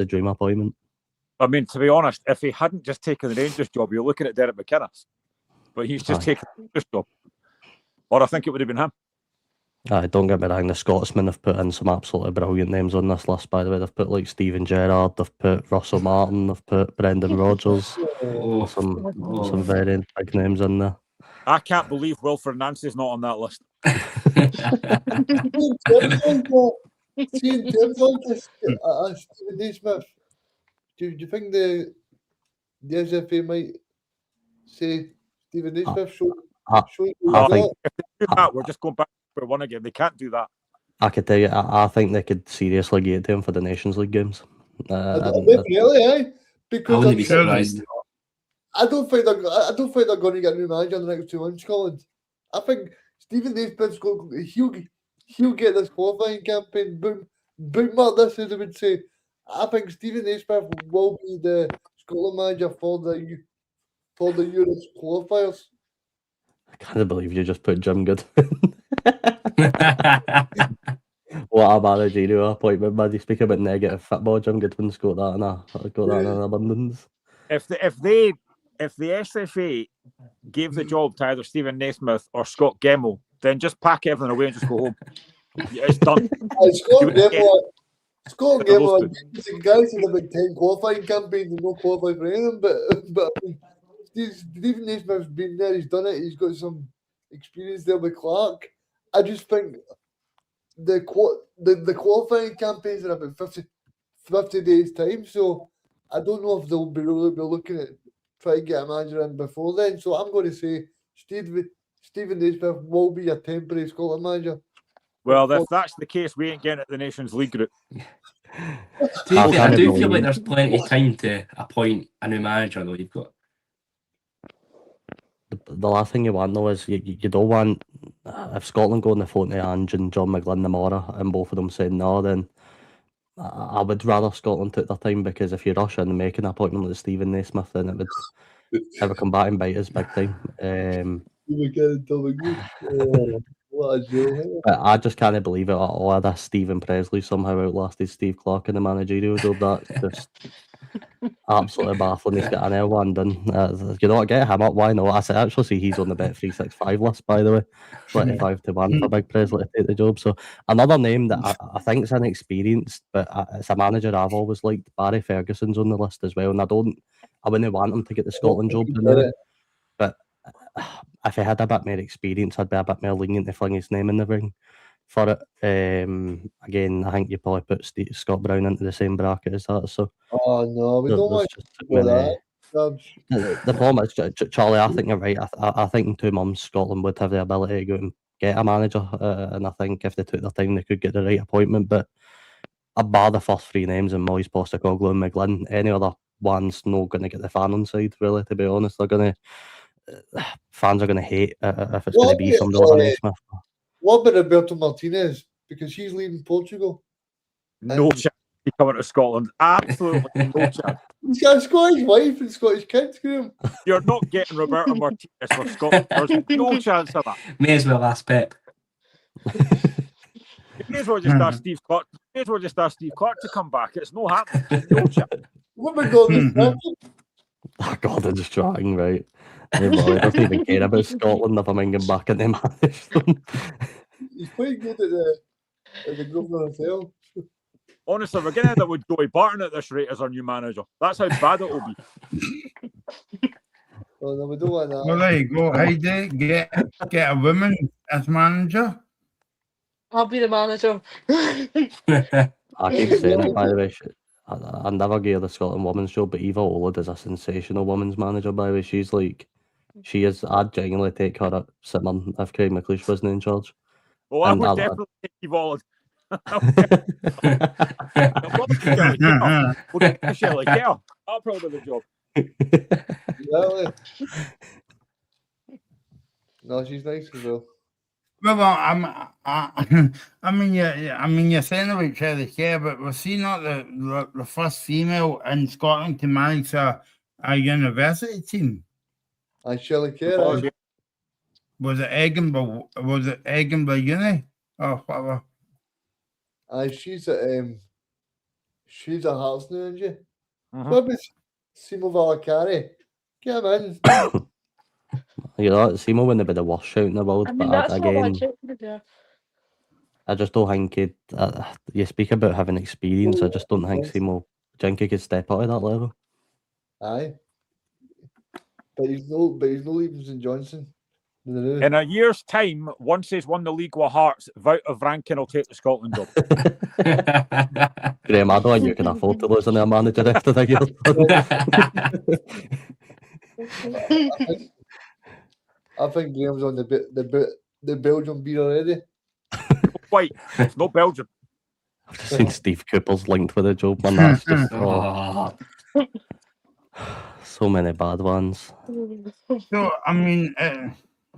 dream appointment. I mean, to be honest, if he hadn't just taken the Rangers job, you're looking at Derek McInnes. But he's just taken the Rangers job. Or I think it would have been him. Don't get me wrong, the Scotsmen have put in some absolutely brilliant names on this list, by the way. They've put like Steven Gerrard, they've put Russell Martin, they've put Brendan Rodgers. Some very big names in there. I can't believe Wilfred Nancy's not on that list. See, in terms of this, Stephen Naismith, do you think the SFA might say Stephen Naismith show I think If they do that, we're just going back to one again. They can't do that. I could tell you, I think they could seriously get to him for the Nations League games. Really, because I wouldn't be surprised. I don't think they're going to get a new manager in the next 2 months, Scotland. I think Stephen Naismith's he'll get this qualifying campaign bookmark this, as they would say. I think Stephen Naismith will be the Scotland manager for the Euros qualifiers. I can't believe you just put Jim Good. What a managerial appointment, man. You speak about negative football, Jim Goodwin's got that in abundance. If the SFA gave the job to either Stephen Naismith or Scott Gemmell, then just pack everything away and just go home. It's done. Scott Gemmell, the guys in about 10 qualifying campaigns and no qualify for anything, but Stephen Naismith's been there, he's done it, he's got some experience there with Clarke. I just think the qualifying campaigns are about 50 days' time. So I don't know if they'll really be looking at trying to get a manager in before then. So I'm going to say Stephen Naismith will be a temporary Scotland manager. Well, if that's the case, we ain't getting at the Nations League group. To be fair, I do feel like there's plenty of time to appoint a new manager, though. You've got the last thing you want, though, is you don't want, if Scotland go on the phone to Ange and John McGlynn tomorrow and both of them say no, then I would rather Scotland took their time, because if you rush in and make an appointment with Stephen Naismith, then it would come back and bite us big time. What a joke. But I just can't believe it. All that Stephen Presley somehow outlasted Steve Clarke in the managerial job. That's just absolutely baffling. He's got an L1 done. You know what? Get him up. Why not? I actually see he's on the Bet365 list, by the way. 25-1 for Big Presley to take the job. So another name that I think is inexperienced, but it's a manager I've always liked. Barry Ferguson's on the list as well, and I wouldn't want him to get the Scotland job now. But if he had a bit more experience, I'd be a bit more lenient to fling his name in the ring for it. Again, I think you probably put Scott Brown into the same bracket as that. So, oh no, we don't want to do that. The problem is, Charlie, I think you're right. I think in 2 months, Scotland would have the ability to go and get a manager, and I think if they took their time, they could get the right appointment. But bar the first 3 names, and Moyes, Postecoglou and McGlynn, any other one's not going to get the fan on side, really, to be honest. They're going to... fans are going to hate if it's going to be somebody like Naismith. What about Roberto Martinez? Because he's leaving Portugal. No chance he's coming to Scotland. Absolutely no chance. He's got a Scottish wife and Scottish kids, Graham. You're not getting Roberto Martinez for Scotland. There's no chance of that. May as well ask Pep. You may as well just ask Steve Clarke. You may as well just ask Steve Clarke to come back. It's no happening. No chance. What about Gordon Gordon's trying, right? He doesn't even care about Scotland if I'm hanging back in the manage them. He's quite good at the Grosvenor Hotel. Honestly, we're going to end up with Joey Barton at this rate as our new manager. That's how bad it will be. Oh, no, we don't want that. Well, there you go, Heidi. Get a woman as manager. I'll be the manager. I keep saying it, by the way. I never gave the Scotland women's job, but Eva Olid is a sensational women's manager, by the way. She is. I'd genuinely take her at Simon if Craig McLeish wasn't in charge. Oh, I would definitely take Eva Olid. I'll probably the job. Really? No, she's nice as well. Well, I mean, you're saying about Shelley Kerr, but was she not the first female in Scotland to manage a university team? Shelley Kerr. Was it Edinburgh? Was it Edinburgh Uni or whatever? She's at Hearts now, isn't she? What about Simo Valakari? Get him in. You know, Simo wouldn't be the worst shout in the world, but again, I just don't think you speak about having experience. I just don't think Simo Jinky could step out of that level. Aye, but he's no leaving St Johnson. In a year's time, once he's won the league with Hearts, Wout of Rankin will take the Scotland job. Graham, I don't think you can afford to lose another manager after the year. I think Graham's on the Belgian beer already. Wait, it's not Belgium. I've just seen Steve Cooper's linked with the job, and that's just so many bad ones. So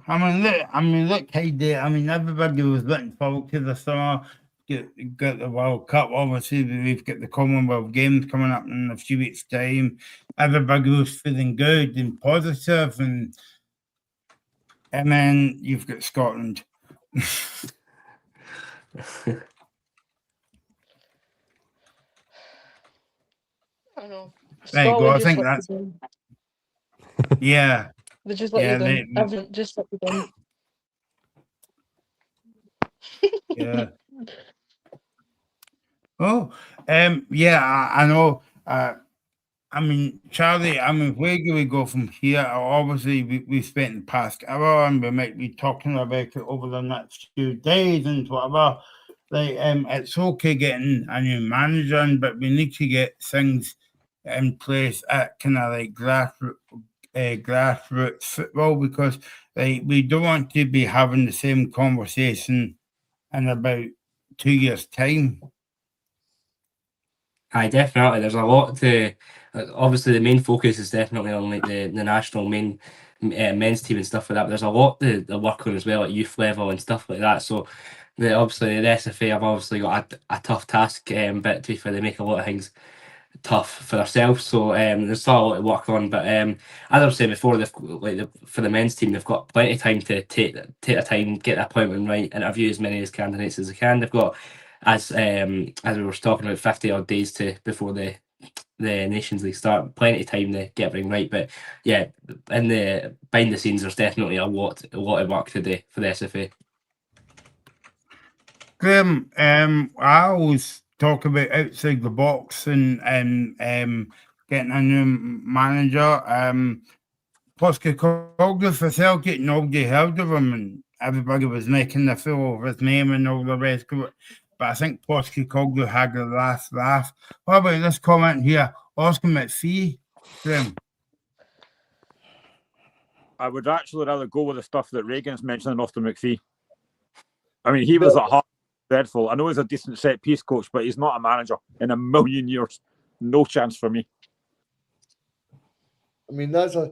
look, Heidi. Everybody was looking forward to the summer. Get the World Cup. Obviously, we've got the Commonwealth Games coming up in a few weeks' time. Everybody was feeling good and positive, and then you've got Scotland. I know. There you go. I think that's. Yeah. They just let you down. Just let you down. Yeah. Oh, yeah. I know. Charlie. Where do we go from here? Obviously, we spent the past hour, and we might be talking about it over the next few days and whatever. like it's okay getting a new manager in, but we need to get things in place at kind of like grassroots football, because like we don't want to be having the same conversation in about 2 years' time. Aye, definitely. There's a lot to. Obviously, the main focus is definitely on like the national men's team and stuff like that. But there's a lot to work on as well at youth level and stuff like that. So, obviously the SFA have obviously got a tough task, but to be fair, they make a lot of things tough for themselves. So there's still a lot to work on. But as I was saying before, for the men's team, they've got plenty of time to take the time, get the appointment right, interview as many as candidates as they can. They've got, as we were talking about, 50 odd days before the Nations League start. Plenty of time to get everything right. But yeah, in the behind the scenes, there's definitely a lot of work to do for the SFA. Graham, I always talk about outside the box and getting a new manager. Postecoglou for Celtic, nobody heard of him, and everybody was making a fool of his name and all the rest of it. But I think Postecoglou had the last laugh. What about this comment here? Oscar McPhee, Graham? I would actually rather go with the stuff that Reagan's mentioning off to McPhee. I mean, he was at heart dreadful. I know he's a decent set piece coach, but he's not a manager in a million years. No chance for me. I mean, that's a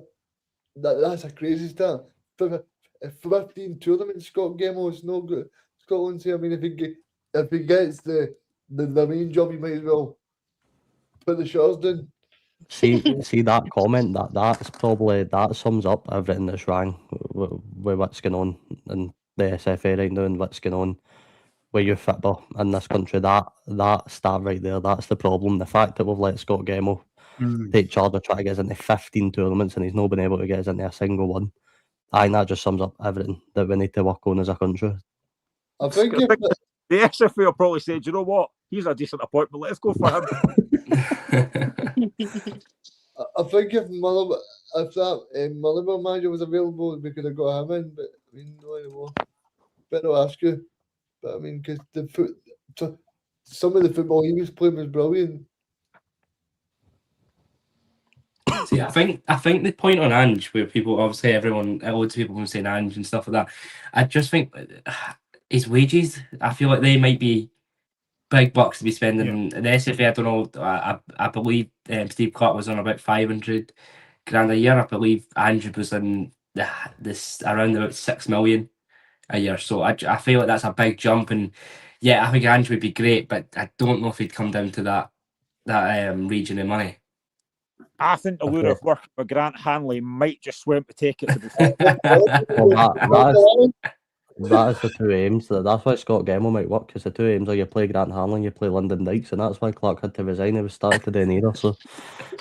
crazy start. 15 tournaments Scott Gemmell is no good. Scotland's here. I mean, if he gets the main job, he might as well put the shorts down. See that comment, that sums up everything that's wrong with what's going on in the SFA right now and what's going on with youth football in this country. That stat right there, that's the problem. The fact that we've let Scott Gemmell take charge of trying to get us into 15 tournaments and he's not been able to get us into a single one. I think that just sums up everything that we need to work on as a country. I think the SFA will probably say, do you know what? He's a decent appointment. Let's go for him. I think if that Motherwell manager was available, we could have got him in. But I mean, no anymore. Better ask you. But I mean, because some of the football he was playing was brilliant. See, I think the point on Ange, where people obviously loads of people have been saying Ange and stuff like that. I just think his wages, I feel like they might be big bucks to be spending. The SFA, I don't know. I believe Steve Clarke was on about 500 grand a year. I believe Andrew was in this around about 6 million a year. So I feel like that's a big jump. And yeah, I think Andrew would be great, but I don't know if he'd come down to that region of money. I think the lure of working with Grant Hanley might just swim to take it to the that is the two aims. That's why Scott Gemmell might work, because the two aims are you play Grant Hanley, you play Lyndon Dykes, and that's why Clarke had to resign. He was started today neither. So,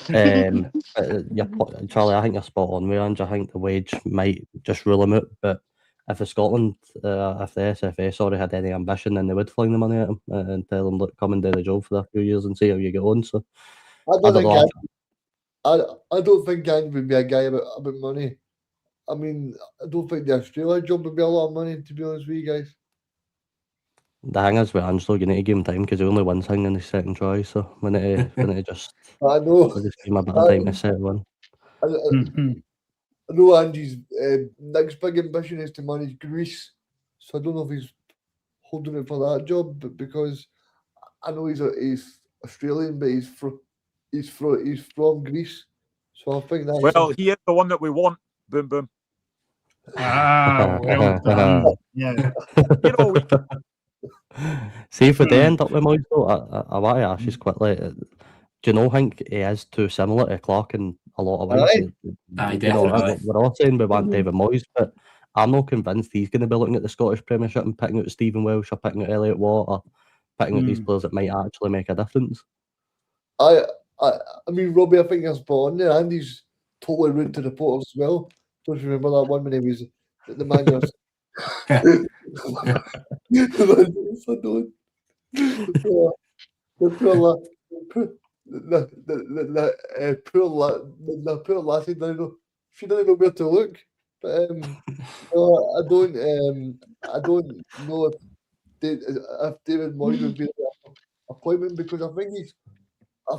Charlie, I think you're spot on with Ange. I think the wage might just rule him out. But if the Scotland, if the SFA, had any ambition, then they would fling the money at him and tell him, look, come and do the job for a few years and see how you get on. So, I don't think Ange would be a guy about money. I mean, I don't think the Australia job would be a lot of money, to be honest with you guys. The thing is with Angelo, you need to give him time because he only wins thing in his second try, so we need to just I know. Just give him a bit of time to settle in. I know Andy's next big ambition is to manage Greece, so I don't know if he's holding it for that job, but because I know he's Australian, but he's from Greece, so I think that's he is the one that we want. Boom boom. Well done. Yeah. See, if we do end up with Moyes, though, I want to ask you quickly. Do you know? Think he is too similar to Clarke in a lot of ways. We're all saying we want David Moyes, but I'm not convinced he's going to be looking at the Scottish Premiership and picking out Stephen Welsh or picking out Elliot Watt or picking out these players that might actually make a difference. I mean, Robbie, I think you're spot on there. Andy's totally rude to reporters as well. Don't you remember that one when he was the manager? The poor lassie doesn't know. She doesn't know where to look. But I don't know if David Moyes would be the appointment, because I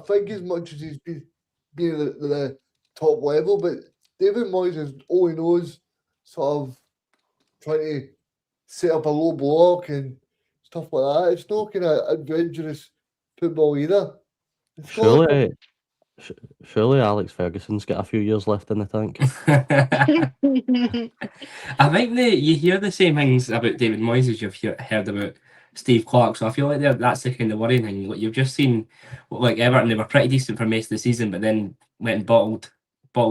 think as much as he's been at the top level, but David Moyes is all he knows, sort of trying to set up a low block and stuff like that. It's not kind of adventurous football either. Surely Alex Ferguson's got a few years left in the tank. I think you hear the same things about David Moyes as you've heard about Steve Clarke, so I feel like that's the kind of worrying thing. Like, you've just seen, like, Everton, they were pretty decent for most of the season, but then went and bottled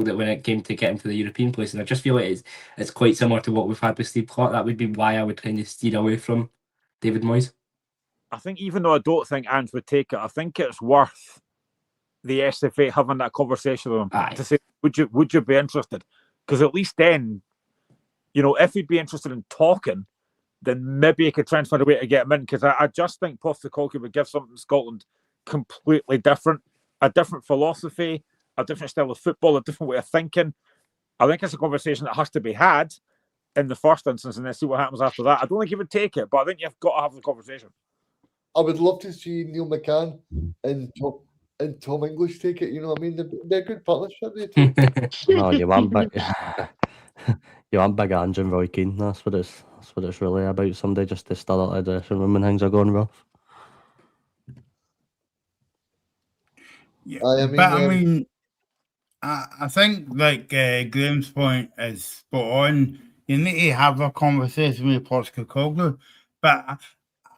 it when it came to getting to the European place, and I just feel like it's quite similar to what we've had with Steve Clarke. That would be why I would kind of steer away from David Moyes. I think even though I don't think Ange would take it, I think it's worth the SFA having that conversation with him to say, would you be interested? Because at least then, if he'd be interested in talking, then maybe he could try and find a way to get him in. Because I just think Postecoglou would give something to Scotland completely different, a different philosophy, a different style of football, a different way of thinking. I think it's a conversation that has to be had in the first instance, and then see what happens after that. I don't think he would take it, but I think you've got to have the conversation. I would love to see Neil McCann and Tom English take it. You know what I mean? They're a good partnership. They two. No, you want big Ange and Roy Keane. That's what it's really about. Somebody just to stir up the dressing room when things are going rough. Yeah, I think like Graham's point is spot on. You need to have a conversation with Postecoglou, but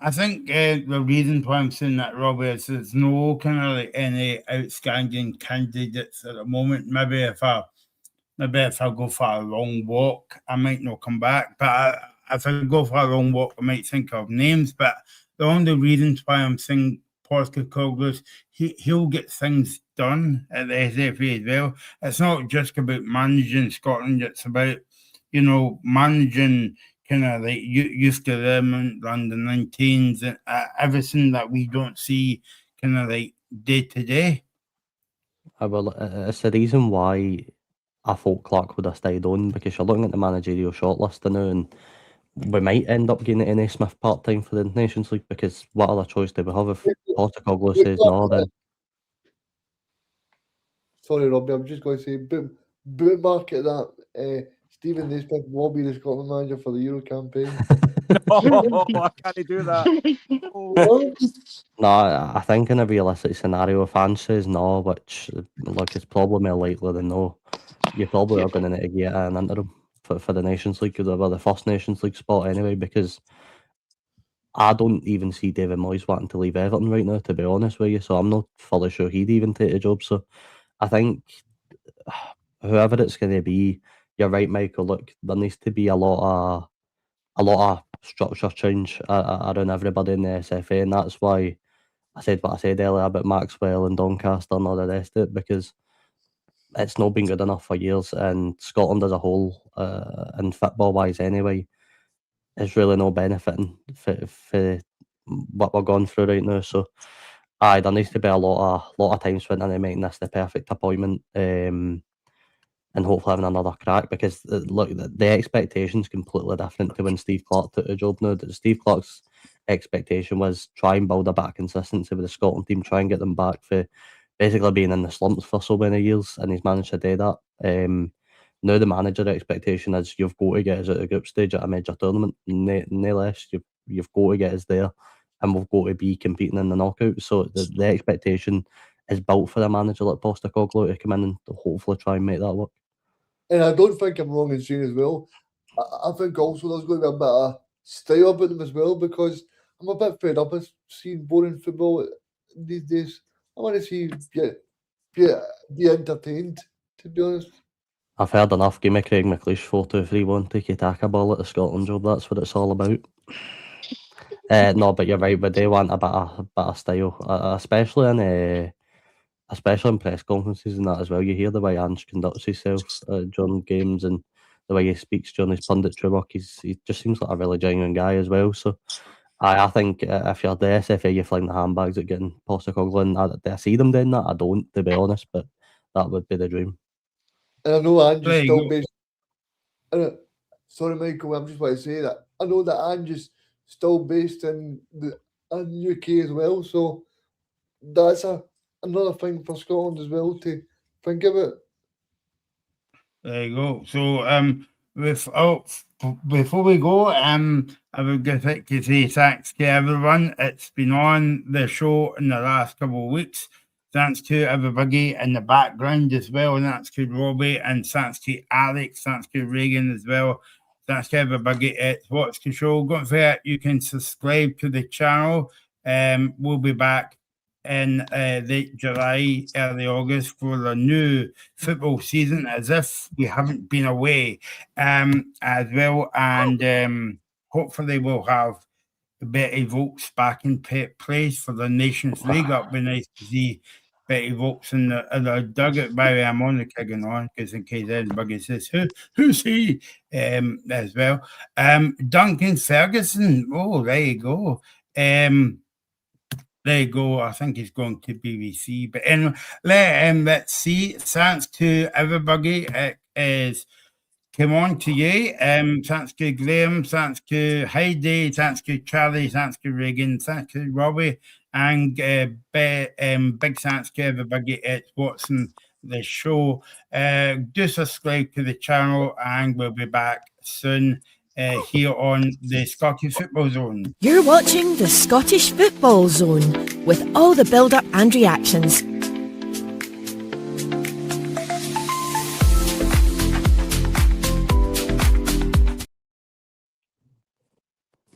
I think the reason why I'm saying that, Robbie, is there's no kind of like any outstanding candidates at the moment. Maybe if I go for a long walk, I might not come back. But if I go for a long walk, I might think of names. But the only reasons why I'm saying Postecoglou, he'll get things done at the SFA as well. It's not just about managing Scotland, it's about, managing kind of like youth development, under 19s, and everything that we don't see kind of like day to day. Well, it's the reason why I thought Clarke would have stayed on, because you're looking at the managerial shortlist now, and we might end up getting N.A. Smith part-time for the Nations League, because what other choice do we have if Postecoglou says no? Then sorry, Robbie, I'm just going to say bookmark at that. Stephen Naismith will be the Scotland manager for the Euro campaign. I can't do that. No, I think in a realistic scenario, if Ange says no, which look, it's probably more likely than no, you probably are going to need to get an interim for the Nations League, or the first Nations League spot anyway, because I don't even see David Moyes wanting to leave Everton right now, to be honest with you. So I'm not fully sure he'd even take the job. So I think whoever it's going to be, you're right, Michael. Look, there needs to be a lot of structure change around everybody in the SFA, and that's why I said what I said earlier about Maxwell and Doncaster and all the rest of it, because it's not been good enough for years, and Scotland as a whole, and football wise anyway, is really no benefiting for what we're going through right now. So, there needs to be a lot of time spent in making this the perfect appointment, and hopefully having another crack, because look, the expectation's completely different to when Steve Clarke took the job now. Steve Clarke's expectation was try and build a bit of consistency with the Scotland team, try and get them back for basically being in the slumps for so many years, and he's managed to do that. Now the manager expectation is you've got to get us at a group stage at a major tournament, no less. You've got to get us there, and we've got to be competing in the knockout. So the expectation is built for a manager like Postecoglou to come in and hopefully try and make that work. And I don't think I'm wrong in saying as well, I think also there's going to be a bit of style about them as well, because I'm a bit fed up of seeing boring football these days. I want to see be entertained, to be honest. I've heard enough. Give me Craig McLeish 4-2-3-1 tiki-taka ball at the Scotland job. That's what it's all about. No, but you're right. But they want a bit of style, especially in press conferences and that as well. You hear the way Ange conducts himself during games, and the way he speaks during his punditry work. He just seems like a really genuine guy as well. So I think if you're the SFA, you're flying the handbags at getting Postecoglou in. Do I see them doing that? I don't, to be honest, but that would be the dream. And I know Ange is still based. Sorry, Michael, I'm just want to say that I know that Ange is still based in the UK as well. So that's another thing for Scotland as well to think about. There you go. So, before we go, I would just like to say thanks to everyone. It's been on the show in the last couple of weeks. Thanks to everybody in the background as well. And thanks to Robbie, and thanks to Alex, thanks to Reagan as well. Thanks to everybody. It's Watch the Show. Don't forget, you can subscribe to the channel. We'll be back in late July, early August for the new football season, as if we haven't been away as well. And hopefully we'll have Betty Vokes back in place for the Nations League. It'll be nice to see Betty Vokes in the dugout. By the way, I'm only kicking on because in case anybody says, who's he? As well. Duncan Ferguson. Oh, there you go. There you go. I think he's going to BBC. But anyway, let's see. Thanks to everybody. It is come on to you. Thanks to Graham. Thanks to Heidi. Thanks to Charlie. Thanks to Reagan. Thanks to Robbie. And big thanks to everybody. It's watching the show. Do subscribe to the channel, and we'll be back soon. Here on the Scottish Football Zone. You're watching the Scottish Football Zone with all the build-up and reactions.